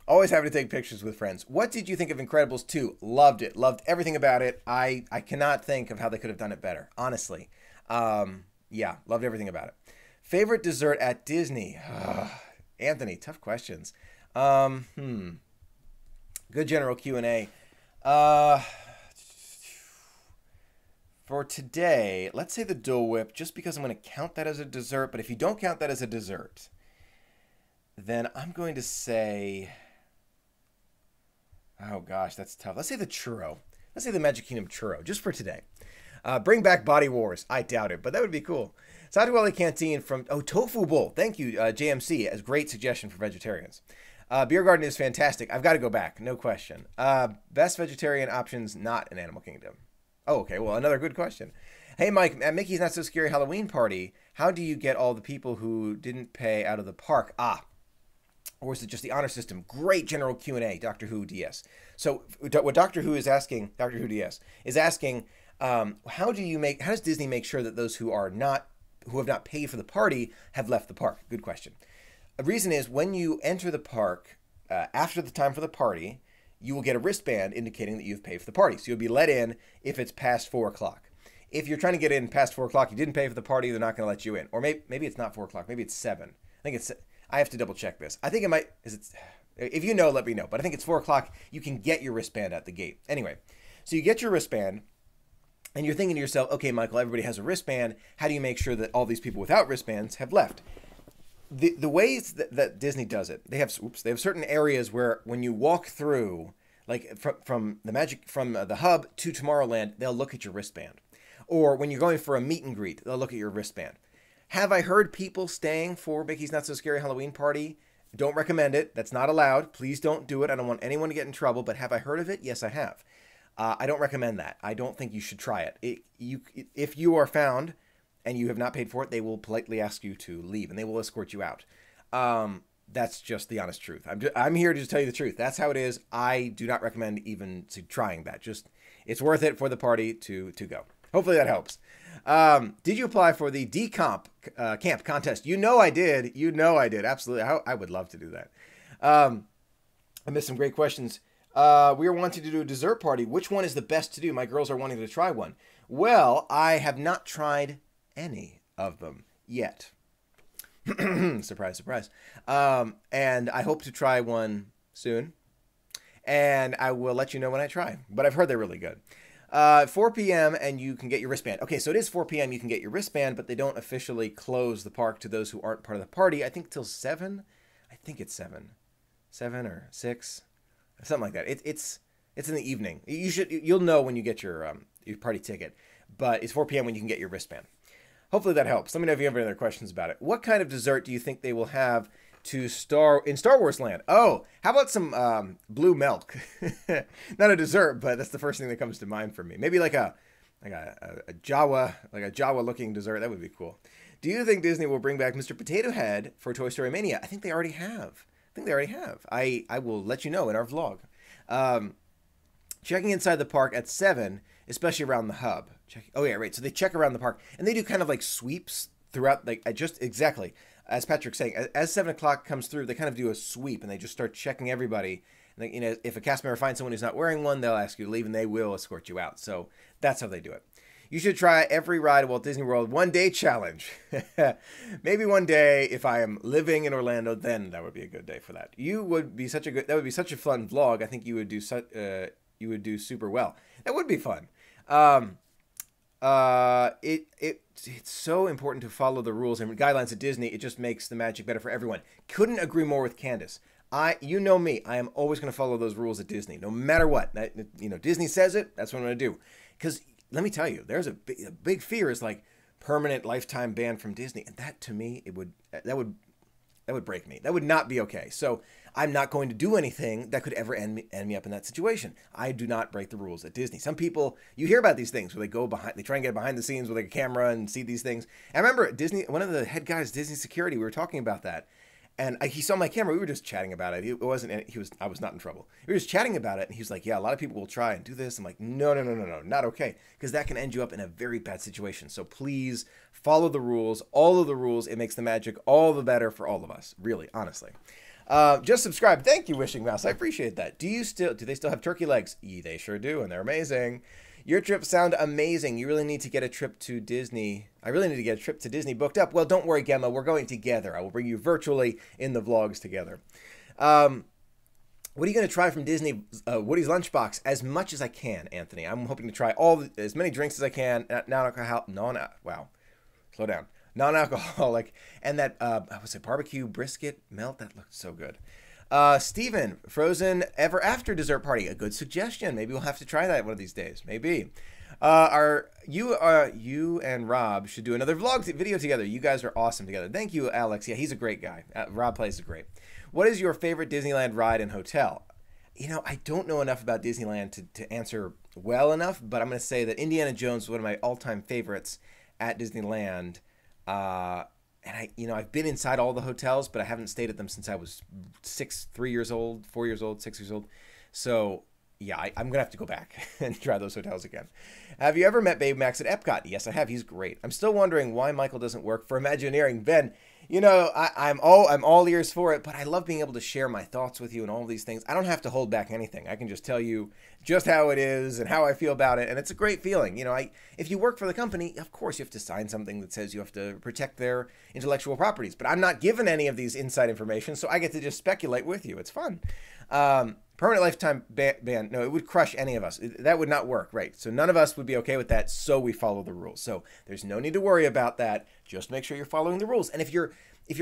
Always happy to take pictures with friends. What did you think of Incredibles 2? Loved it. Loved everything about it. I cannot think of how they could have done it better. Honestly. Yeah, loved everything about it. Favorite dessert at Disney? Anthony, tough questions. Good general Q&A. For today, let's say the Dole Whip, just because I'm going to count that as a dessert. But if you don't count that as a dessert, then I'm going to say, oh gosh, that's tough. Let's say the churro. Let's say the Magic Kingdom churro, just for today. Bring back Body Wars. I doubt it, but that would be cool. Satuwali Canteen from, Tofu Bowl. Thank you, JMC, as great suggestion for vegetarians. Beer Garden is fantastic. I've got to go back, no question. Best vegetarian options not in Animal Kingdom. Oh, okay, well, another good question. Hey, Mike, at Mickey's Not So Scary Halloween Party, how do you get all the people who didn't pay out of the park? Or is it just the honor system? Great general Q&A, Doctor Who DS. So what Doctor Who is asking, Doctor Who DS, is asking, how does Disney make sure that those who have not paid for the party have left the park? Good question. The reason is when you enter the park, after the time for the party, you will get a wristband indicating that you've paid for the party. So you'll be let in if it's past 4 o'clock. If you're trying to get in past 4 o'clock, you didn't pay for the party, they're not going to let you in. Or maybe it's not 4 o'clock, maybe it's 7. I have to double check this. I think it might, if you know, let me know. But I think it's 4 o'clock, you can get your wristband at the gate. Anyway, so you get your wristband, and you're thinking to yourself, okay, Michael, everybody has a wristband. How do you make sure that all these people without wristbands have left? The ways that Disney does it, they have certain areas where when you walk through, like from the hub to Tomorrowland, they'll look at your wristband. Or when you're going for a meet and greet, they'll look at your wristband. Have I heard people staying for Mickey's Not So Scary Halloween Party? Don't recommend it. That's not allowed. Please don't do it. I don't want anyone to get in trouble. But have I heard of it? Yes, I have. I don't recommend that. I don't think you should try it. If you are found and you have not paid for it, they will politely ask you to leave and they will escort you out. That's just the honest truth. I'm here to just tell you the truth. That's how it is. I do not recommend even trying that. Just, it's worth it for the party to go. Hopefully that helps. Did you apply for the decomp camp contest? You know I did. You know I did. Absolutely. I would love to do that. I missed some great questions. We are wanting to do a dessert party. Which one is the best to do? My girls are wanting to try one. Well, I have not tried any of them yet. Surprise, surprise. And I hope to try one soon. And I will let you know when I try. But I've heard they're really good. 4 p.m. and you can get your wristband. Okay, so it is 4 p.m. You can get your wristband, but they don't officially close the park to those who aren't part of the party. I think till 7. I think it's 7. 7 or 6. Something like that. It's in the evening. You'll know when you get your party ticket. But it's 4 p.m. when you can get your wristband. Hopefully that helps. Let me know if you have any other questions about it. What kind of dessert do you think they will have in Star Wars Land? Oh, how about some blue milk? Not a dessert, but that's the first thing that comes to mind for me. Maybe like a Jawa looking dessert. That would be cool. Do you think Disney will bring back Mr. Potato Head for Toy Story Mania? I think they already have. I will let you know in our vlog. Checking inside the park at 7, especially around the hub. Oh yeah, right. So they check around the park and they do kind of like sweeps throughout. Like exactly as Patrick's saying, as 7 o'clock comes through, they kind of do a sweep and they just start checking everybody. And if a cast member finds someone who's not wearing one, they'll ask you to leave and they will escort you out. So that's how they do it. You should try every ride at Walt Disney World 1 day challenge. Maybe one day, if I am living in Orlando, then that would be a good day for that. That would be such a fun vlog. I think you would do super well. That would be fun. It's so important to follow the rules and guidelines at Disney. It just makes the magic better for everyone. Couldn't agree more with Candace. You know me. I am always going to follow those rules at Disney, no matter what. Disney says it. That's what I'm going to do. Because let me tell you, there's a big fear is like permanent lifetime ban from Disney, and that to me that would break me. That would not be okay. So I'm not going to do anything that could ever end me up in that situation. I do not break the rules at Disney. Some people, you hear about these things where they try and get behind the scenes with like a camera and see these things. I remember at Disney, one of the head guys, Disney security, we were talking about that. And he saw my camera. We were just chatting about it. I was not in trouble. We were just chatting about it. And he was like, yeah, a lot of people will try and do this. I'm like, no, not okay. Because that can end you up in a very bad situation. So please follow the rules, all of the rules. It makes the magic all the better for all of us. Really, honestly. Just subscribe. Thank you, Wishing Mouse. I appreciate that. Do they still have turkey legs? Yeah, they sure do. And they're amazing. Your trips sound amazing. You really need to get a trip to Disney. I really need to get a trip to Disney booked up. Well, don't worry, Gemma. We're going together. I will bring you virtually in the vlogs together. What are you going to try from Disney Woody's Lunchbox? As much as I can, Anthony. I'm hoping to try as many drinks as I can. Wow. Slow down. Non-alcoholic. And that, barbecue brisket melt? That looked so good. Steven, Frozen Ever After dessert party. A good suggestion. Maybe we'll have to try that one of these days. Maybe. You and Rob should do another vlog video together. You guys are awesome together. Thank you, Alex. Yeah, he's a great guy. Rob plays great. What is your favorite Disneyland ride and hotel? I don't know enough about Disneyland to answer well enough, but I'm going to say that Indiana Jones is one of my all-time favorites at Disneyland. And I've been inside all the hotels, but I haven't stayed at them since I was 4 years old, 6 years old. So yeah, I'm going to have to go back and try those hotels again. Have you ever met Babe Max at Epcot? Yes, I have. He's great. I'm still wondering why Michael doesn't work for Imagineering. Ben, I'm all ears for it, but I love being able to share my thoughts with you and all these things. I don't have to hold back anything. I can just tell you just how it is and how I feel about it, and it's a great feeling. If you work for the company, of course you have to sign something that says you have to protect their intellectual properties, but I'm not given any of these inside information, so I get to just speculate with you. It's fun. Permanent lifetime ban, no, it would crush any of us. That would not work, right? So none of us would be okay with that, so we follow the rules. So there's no need to worry about that. Just make sure you're following the rules. And if you're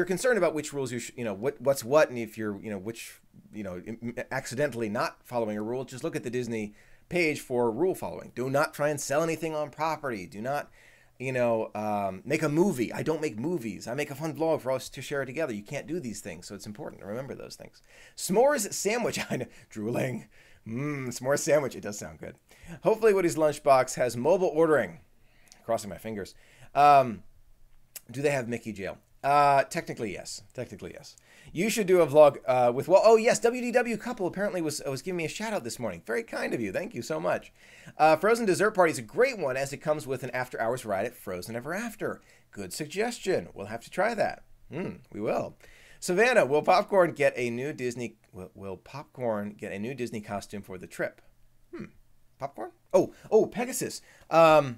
concerned about which rules what's what, and if you're accidentally not following a rule, just look at the Disney page for rule following. Do not try and sell anything on property. Do not make a movie. I don't make movies. I make a fun vlog for us to share together. You can't do these things, so it's important to remember those things. S'mores sandwich. I know, drooling. S'mores sandwich. It does sound good. Hopefully Woody's Lunchbox has mobile ordering. Crossing my fingers. Do they have Mickey Jail? Technically, yes. Technically, yes. You should do a vlog with, well, oh, yes, WDW Couple apparently was giving me a shout out this morning. Very kind of you. Thank you so much. Frozen Dessert Party is a great one as it comes with an after-hours ride at Frozen Ever After. Good suggestion. We'll have to try that. We will. Savannah, will Popcorn get a new Disney costume for the trip? Popcorn? Oh, Pegasus. 4th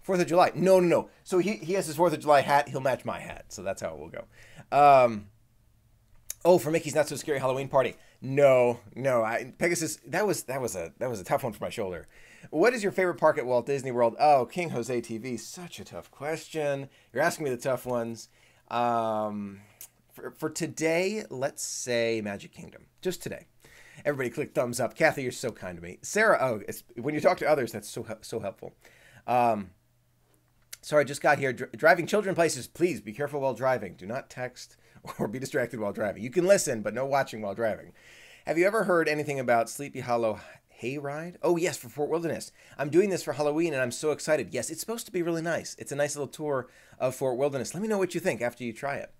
of July. No. So he has his 4th of July hat. He'll match my hat. So that's how it will go. For Mickey's Not So Scary Halloween Party. No. Pegasus, that was a tough one for my shoulder. What is your favorite park at Walt Disney World? Oh, King Jose TV. Such a tough question. You're asking me the tough ones. For today, let's say Magic Kingdom. Just today. Everybody click thumbs up. Kathy, you're so kind to me. Sarah, when you talk to others, that's so helpful. Sorry, I just got here. Driving children places, please be careful while driving. Do not text or be distracted while driving. You can listen, but no watching while driving. Have you ever heard anything about Sleepy Hollow Hayride? Oh, yes, for Fort Wilderness. I'm doing this for Halloween, and I'm so excited. Yes, it's supposed to be really nice. It's a nice little tour of Fort Wilderness. Let me know what you think after you try it.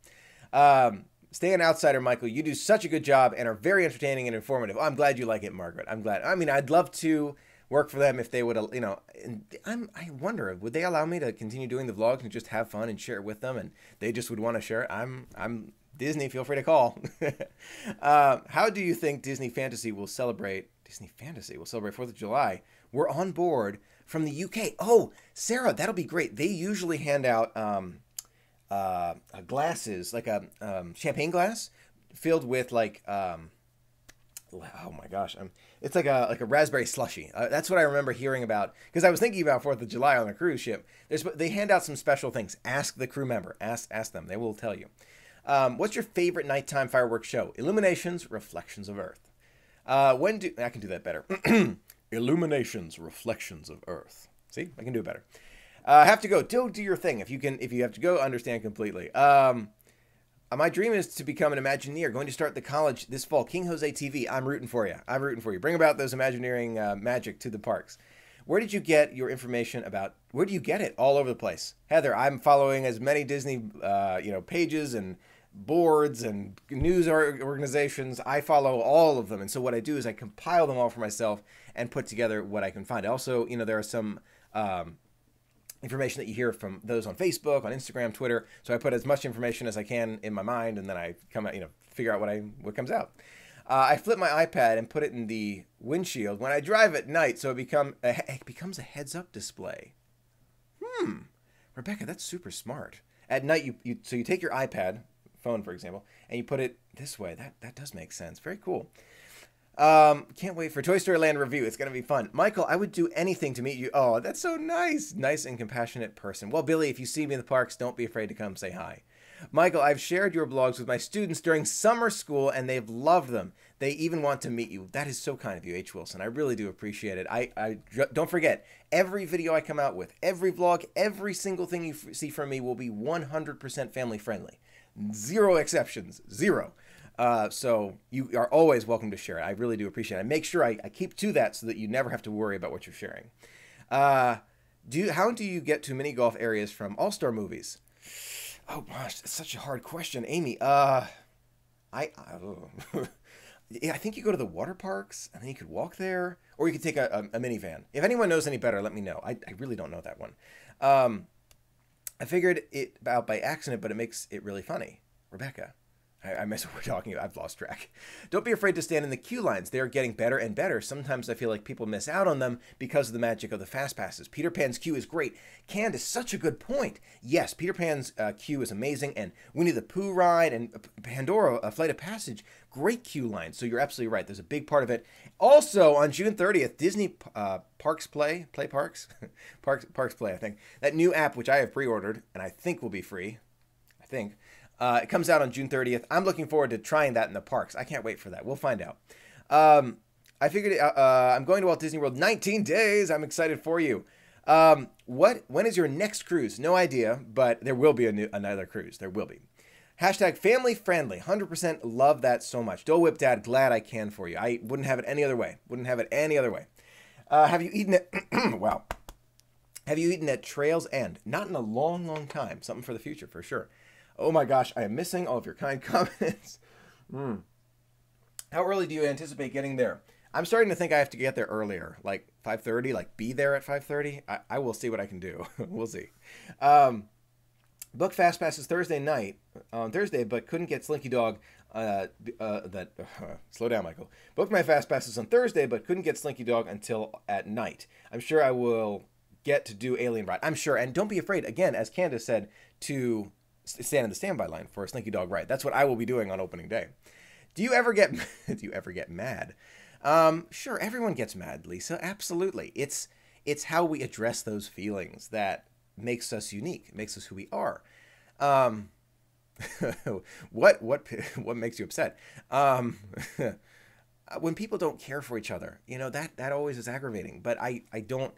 Stay an outsider, Michael. You do such a good job and are very entertaining and informative. Oh, I'm glad you like it, Margaret. I'm glad. I mean, I'd love to work for them if they would, I wonder, would they allow me to continue doing the vlogs and just have fun and share it with them, and they just would want to share it? I'm Disney. Feel free to call. How do you think Disney Fantasy will celebrate 4th of July? We're on board from the UK. Oh, Sarah, that'll be great. They usually hand out glasses, like a champagne glass filled with oh my gosh, it's like a raspberry slushy. That's what I remember hearing about, because I was thinking about 4th of July on the cruise ship. They hand out some special things. Ask the crew member. Ask them. They will tell you. What's your favorite nighttime fireworks show? Illuminations, Reflections of Earth. I can do that better. Illuminations, Reflections of Earth. See, I can do it better. Have to go. Do your thing. If you have to go, understand completely. My dream is to become an Imagineer. Going to start the college this fall. King Jose TV. I'm rooting for you. Bring about those Imagineering magic to the parks. Where did you get your information about? Where do you get it? All over the place. Heather, I'm following as many Disney, pages and boards and news organizations. I follow all of them, and so what I do is I compile them all for myself and put together what I can find. Also, there are some information that you hear from those on Facebook, on Instagram, Twitter. So I put as much information as I can in my mind, and then I come out, figure out what comes out. I flip my iPad and put it in the windshield when I drive at night, so it becomes a heads-up display. Rebecca, that's super smart. At night, you take your iPad, phone for example, and you put it this way. That does make sense. Very cool. Can't wait for Toy Story Land review. It's going to be fun. Michael, I would do anything to meet you. Oh, that's so nice. Nice and compassionate person. Well, Billy, if you see me in the parks, don't be afraid to come say hi. Michael, I've shared your blogs with my students during summer school, and they've loved them. They even want to meet you. That is so kind of you, H. Wilson. I really do appreciate it. I don't forget, every video I come out with, every vlog, every single thing you see from me will be 100% family friendly. Zero exceptions. Zero. So you are always welcome to share it. I really do appreciate it. I make sure I keep to that so that you never have to worry about what you're sharing. How do you get to mini golf areas from All-Star movies? Oh gosh, it's such a hard question, Amy. I think you go to the water parks, and then you could walk there, or you could take a minivan. If anyone knows any better, let me know. I really don't know that one. I figured it out by accident, but it makes it really funny. Rebecca. I miss what we're talking about. I've lost track. Don't be afraid to stand in the queue lines. They are getting better and better. Sometimes I feel like people miss out on them because of the magic of the fast passes. Peter Pan's queue is great. Candace, such a good point. Yes, Peter Pan's queue is amazing. And Winnie the Pooh ride and Pandora, A Flight of Passage, great queue lines. So you're absolutely right. There's a big part of it. Also, on June 30th, Disney Parks Play, Parks Play, I think. That new app, which I have pre-ordered and I think will be free. I think. It comes out on June 30th. I'm looking forward to trying that in the parks. I can't wait for that. We'll find out. I figured I'm going to Walt Disney World 19 days. I'm excited for you. When is your next cruise? No idea, but there will be another cruise. There will be. Hashtag family friendly. 100% love that so much. Dole Whip Dad, glad I can for you. I wouldn't have it any other way. Have you eaten it? Wow. Have you eaten at Trails End? Not in a long, long time. Something for the future, for sure. Oh my gosh, I am missing all of your kind comments. Mm. How early do you anticipate getting there? I'm starting to think I have to get there earlier, like 5:30, like be there at 5:30. I will see what I can do. We'll see. Book Fast Passes Thursday night on Thursday, but couldn't get Slinky Dog. Slow down, Michael. Booked my Fast Passes on Thursday, but couldn't get Slinky Dog until at night. I'm sure I will get to do Alien Ride. I'm sure, and don't be afraid. Again, as Candace said, to stand in the standby line for a Slinky Dog ride. That's what I will be doing on opening day. Do you ever get mad? Sure, everyone gets mad, Lisa. Absolutely. It's how we address those feelings that makes us unique, makes us who we are. What makes you upset? When people don't care for each other, that always is aggravating. But I don't.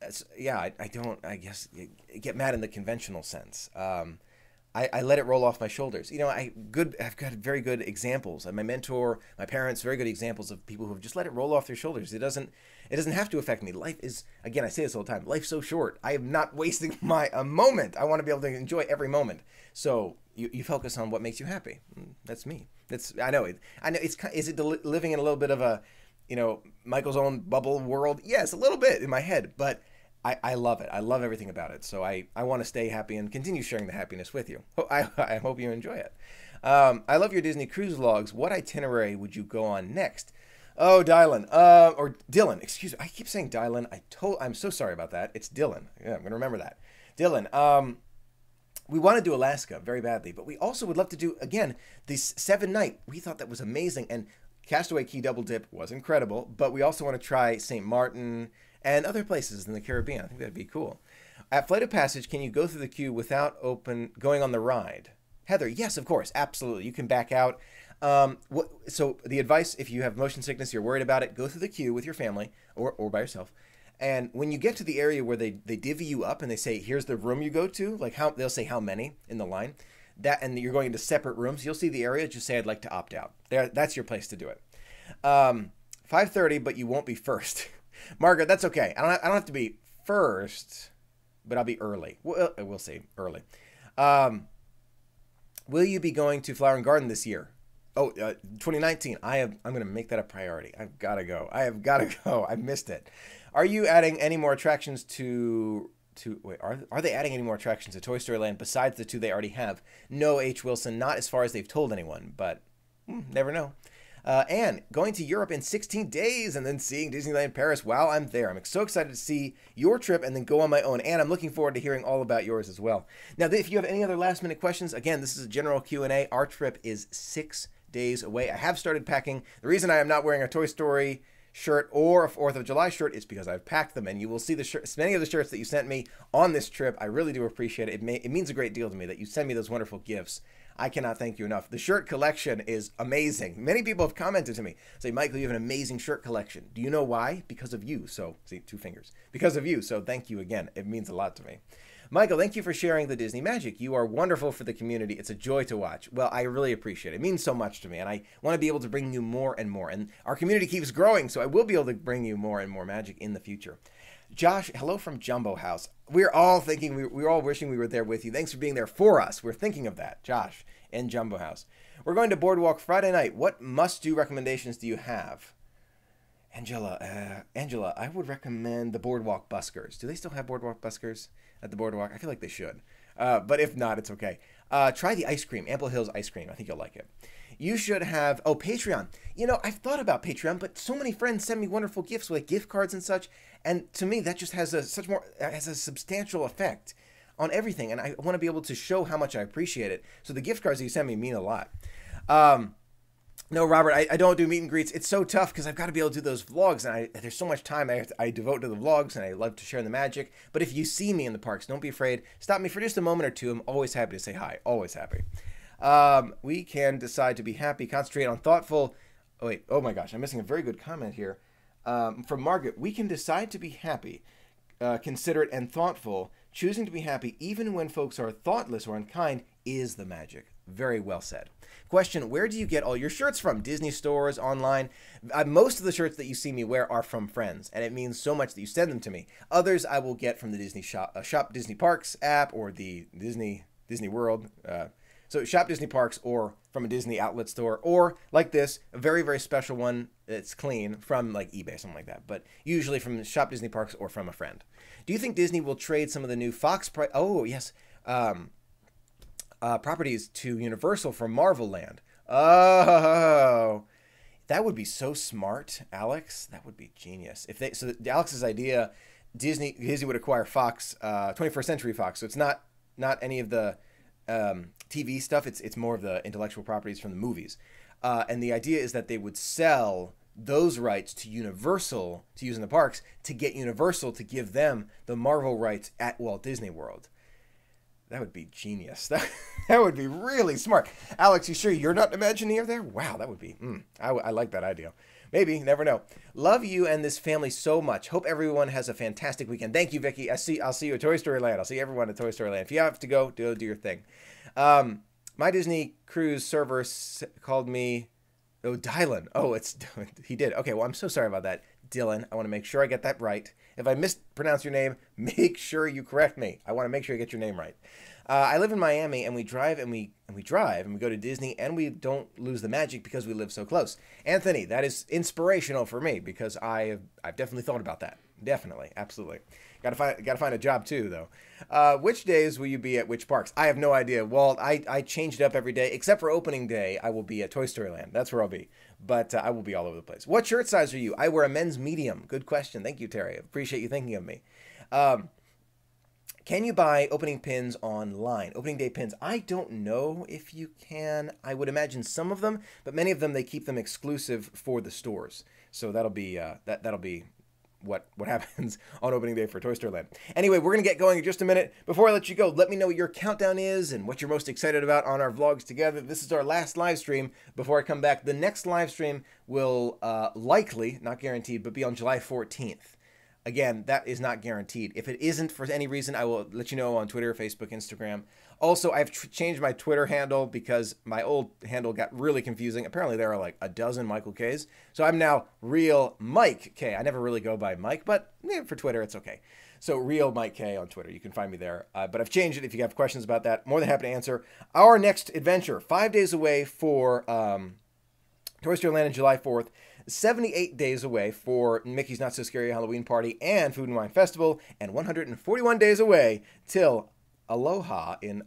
I don't. I guess get mad in the conventional sense. I let it roll off my shoulders. I've got very good examples. My mentor, my parents, very good examples of people who have just let it roll off their shoulders. It doesn't have to affect me. Life is, again, I say this all the time, life's so short. I am not wasting a moment. I want to be able to enjoy every moment. So you focus on what makes you happy. That's me. I know. Is it living in a little bit of a, Michael's own bubble world? Yes, a little bit in my head, but I love it. I love everything about it. So I want to stay happy and continue sharing the happiness with you. I hope you enjoy it. I love your Disney cruise vlogs. What itinerary would you go on next? Oh, Dylan. Or Dylan. Excuse me. I keep saying Dylan. I'm so sorry about that. It's Dylan. Yeah, I'm going to remember that. Dylan. We want to do Alaska very badly, but we also would love to do, again, this 7-night. We thought that was amazing. And Castaway Key Double Dip was incredible, but we also want to try St. Martin and other places in the Caribbean. I think that'd be cool. At Flight of Passage, can you go through the queue without going on the ride? Heather, yes, of course, absolutely. You can back out. So the advice, if you have motion sickness, you're worried about it, go through the queue with your family or by yourself. And when you get to the area where they divvy you up and they say, here's the room you go to, like they'll say how many in the line, and you're going into separate rooms, you'll see the area, just say, I'd like to opt out. That's your place to do it. 5:30, but you won't be first. Margaret, that's okay. I don't have to be first, but I'll be early. We'll see. Early. Will you be going to Flower and Garden this year? 2019. I'm going to make that a priority. I've got to go. I missed it. Are you adding any more attractions are they adding any more attractions to Toy Story Land besides the 2 they already have? No, H. Wilson, not as far as they've told anyone, but never know. And going to Europe in 16 days and then seeing Disneyland Paris while I'm there. I'm so excited to see your trip and then go on my own. And I'm looking forward to hearing all about yours as well. Now, if you have any other last minute questions, again, this is a general Q&A. Our trip is 6 days away. I have started packing. The reason I am not wearing a Toy Story shirt or a 4th of July shirt is because I've packed them, and you will see many of the shirts that you sent me on this trip. I really do appreciate it. It means a great deal to me that you send me those wonderful gifts. I cannot thank you enough. The shirt collection is amazing. Many people have commented to me, say, Michael, you have an amazing shirt collection. Do you know why? Because of you. So, see, 2 fingers. Because of you. So thank you again. It means a lot to me. Michael, thank you for sharing the Disney magic. You are wonderful for the community. It's a joy to watch. Well, I really appreciate it. It means so much to me, and I want to be able to bring you more and more. And our community keeps growing, so I will be able to bring you more and more magic in the future. Josh, hello from Jumbo House. We're all thinking, we're all wishing we were there with you. Thanks for being there for us. We're thinking of that, Josh, in Jumbo House. We're going to Boardwalk Friday night. What must-do recommendations do you have? Angela, I would recommend the Boardwalk Buskers. Do they still have Boardwalk Buskers at the Boardwalk? I feel like they should. But if not, it's okay. Try the ice cream, Ample Hills ice cream. I think you'll like it. You should have, Patreon. I've thought about Patreon, but so many friends send me wonderful gifts with gift cards and such. And to me, that just has a substantial effect on everything. And I want to be able to show how much I appreciate it. So the gift cards that you send me mean a lot. No, Robert, I don't do meet and greets. It's so tough because I've got to be able to do those vlogs, and there's so much time I devote to the vlogs, and I love to share the magic. But if you see me in the parks, don't be afraid. Stop me for just a moment or two. I'm always happy to say hi. Always happy. We can decide to be happy, concentrate on thoughtful. Oh my gosh, I'm missing a very good comment here. From Margaret, we can decide to be happy, considerate, and thoughtful. Choosing to be happy even when folks are thoughtless or unkind is the magic. Very well said. Question, where do you get all your shirts from? Disney stores, online? Most of the shirts that you see me wear are from friends, and it means so much that you send them to me. Others I will get from the Disney Shop Disney Parks app or the Disney Disney World. So shop Disney parks or from a Disney outlet store, or like this, a very, very special one that's clean from like eBay, something like that. But usually from shop Disney parks or from a friend. Do you think Disney will trade some of the new Fox properties to Universal for Marvel Land? Oh, that would be so smart, Alex. That would be genius. If they Alex's idea, Disney would acquire Fox, 21st Century Fox. So it's not any of the TV stuff. It's more of the intellectual properties from the movies. And the idea is that they would sell those rights to Universal to use in the parks to get Universal to give them the Marvel rights at Walt Disney World. That would be genius. That would be really smart. Alex, you sure you're not Imagineer there? Wow, that would be, I like that idea. Maybe, never know. Love you and this family so much. Hope everyone has a fantastic weekend. Thank you, Vicky. I'll see you at Toy Story Land. I'll see everyone at Toy Story Land. If you have to go, do your thing. My Disney cruise server called me, Dylan. He did. Okay, well, I'm so sorry about that. Dylan, I want to make sure I get that right. If I mispronounce your name, make sure you correct me. I want to make sure you get your name right. I live in Miami, and we drive and we go to Disney, and we don't lose the magic because we live so close. Anthony, that is inspirational for me because I've definitely thought about that. Definitely, absolutely. Gotta find a job too, though. Which days will you be at which parks? I have no idea. Walt, I change it up every day except for opening day. I will be at Toy Story Land. That's where I'll be. But I will be all over the place. What shirt size are you? I wear a men's medium. Good question. Thank you, Terry. Appreciate you thinking of me. Can you buy opening pins online? Opening day pins. I don't know if you can. I would imagine some of them, but many of them, they keep them exclusive for the stores. So that'll be that'll be what happens on opening day for Toy Story Land. Anyway, we're going to get going in just a minute. Before I let you go, let me know what your countdown is and what you're most excited about on our vlogs together. This is our last live stream before I come back. The next live stream will likely, not guaranteed, but be on July 14th. Again, that is not guaranteed. If it isn't for any reason, I will let you know on Twitter, Facebook, Instagram. Also, I've changed my Twitter handle because my old handle got really confusing. Apparently, there are like a dozen Michael K's. So I'm now Real Mike K. I never really go by Mike, but for Twitter, it's okay. So Real Mike K on Twitter. You can find me there. But I've changed it. If you have questions about that, more than happy to answer. Our next adventure, 5 days away for Toy Story Land on July 4th. 78 days away for Mickey's Not So Scary Halloween Party and Food and Wine Festival, and 141 days away till Aloha in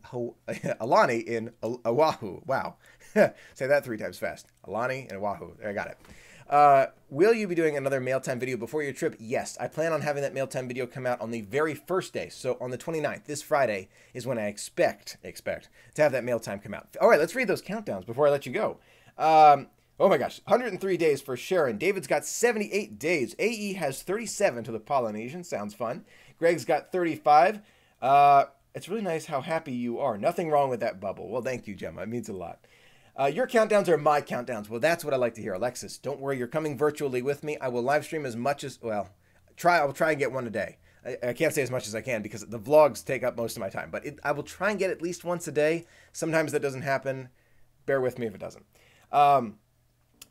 Alani in Oahu. Wow. Say that 3 times fast. Alani and Oahu. There, I got it. Will you be doing another mail time video before your trip? Yes. I plan on having that mail time video come out on the very first day. So on the 29th, this Friday, is when I expect to have that mail time come out. All right, let's read those countdowns before I let you go. Oh my gosh, 103 days for Sharon. David's got 78 days. AE has 37 to the Polynesian. Sounds fun. Greg's got 35. It's really nice how happy you are. Nothing wrong with that bubble. Well, thank you, Gemma. It means a lot. Your countdowns are my countdowns. Well, that's what I like to hear. Alexis, don't worry. You're coming virtually with me. I will live stream as much as, well, I will try and get one a day. I can't say as much as I can because the vlogs take up most of my time. But I will try and get at least once a day. Sometimes that doesn't happen. Bear with me if it doesn't.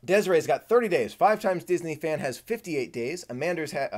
Desiree's got 30 days. 5 times Disney fan has 58 days. Amanda's has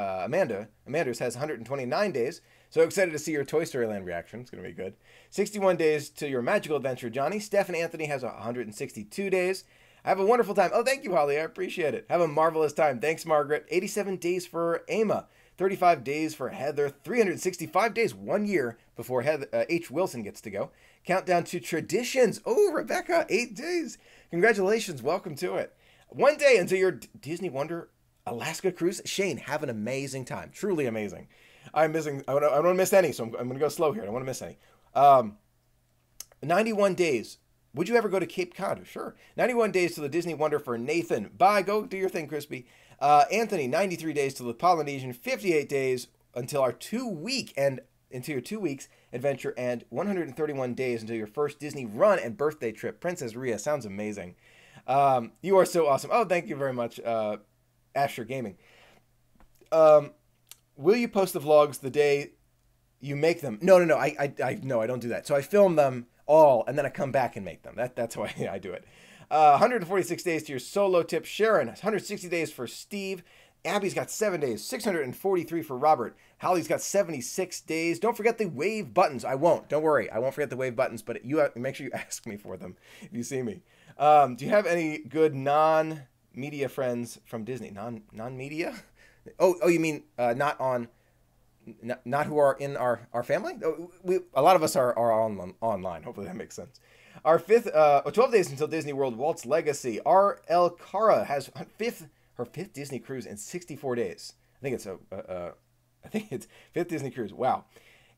129 days. So excited to see your Toy Story Land reaction. It's going to be good. 61 days to your magical adventure, Johnny. Steph and Anthony has 162 days. Have a wonderful time. Oh, thank you, Holly. I appreciate it. Have a marvelous time. Thanks, Margaret. 87 days for Ama. 35 days for Heather. 365 days, 1 year before H. Wilson gets to go. Countdown to traditions. Oh, Rebecca, 8 days. Congratulations. Welcome to it. 1 day until your Disney Wonder Alaska cruise. Shane, have an amazing time. Truly amazing. I don't want to miss any, so I'm going to go slow here. I don't want to miss any. 91 days. Would you ever go to Cape Cod? Sure. 91 days to the Disney Wonder for Nathan. Bye. Go do your thing, Crispy. Anthony, 93 days to the Polynesian. 58 days until our 2 weeks adventure, and 131 days until your first Disney run and birthday trip. Princess Rhea, sounds amazing. You are so awesome. Oh, thank you very much, Asher Gaming. Will you post the vlogs the day you make them? No. I don't do that. So I film them all, and then I come back and make them. That's why I do it. 146 days to your solo tip, Sharon. 160 days for Steve. Abby's got 7 days, 643 for Robert. Holly's got 76 days. Don't forget the wave buttons. I won't. Don't worry. I won't forget the wave buttons, but make sure you ask me for them if you see me. Do you have any good non-media friends from Disney? Non-media? Oh, you mean not who are in our family? A lot of us are online. Hopefully that makes sense. Our 12 days until Disney World, Walt's Legacy. R.L. Cara has her fifth Disney cruise in 64 days. I think it's fifth Disney cruise. Wow.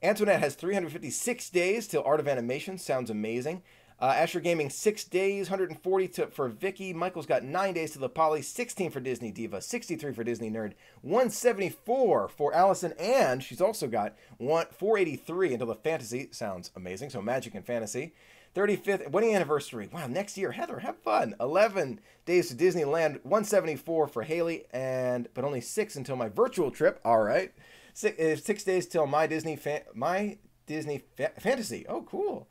Antoinette has 356 days till Art of Animation. Sounds amazing. Asher Gaming, 6 days, 140 for Vicky. Michael's got 9 days to the Poly, 16 for Disney Diva, 63 for Disney Nerd, 174 for Allison, and she's also got 483 until the Fantasy. Sounds amazing. So Magic and Fantasy. 35th wedding anniversary. Wow, next year. Heather, have fun. 11 days to Disneyland, 174 for Haley, but only 6 until my virtual trip. All right. 6 days till my Disney Fantasy. Oh, cool.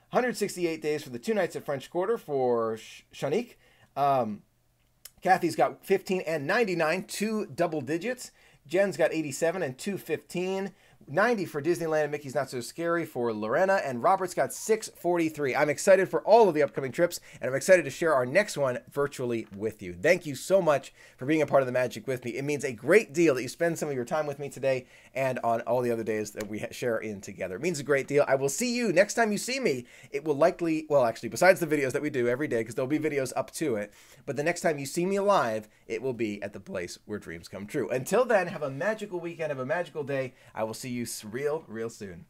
168 days for the 2 nights at French Quarter for Shanique. Kathy's got 15 and 99, 2 double digits. Jen's got 87 and 215. 90 for Disneyland and Mickey's Not So Scary for Lorena, and Robert's got 643. I'm excited for all of the upcoming trips, and I'm excited to share our next one virtually with you. Thank you so much for being a part of the magic with me. It means a great deal that you spend some of your time with me today and on all the other days that we share in together. It means a great deal. I will see you next time you see me. It will likely, well, actually, besides the videos that we do every day, because there'll be videos up to it, but the next time you see me live, it will be at the place where dreams come true. Until then, have a magical weekend, have a magical day. I will see you real soon.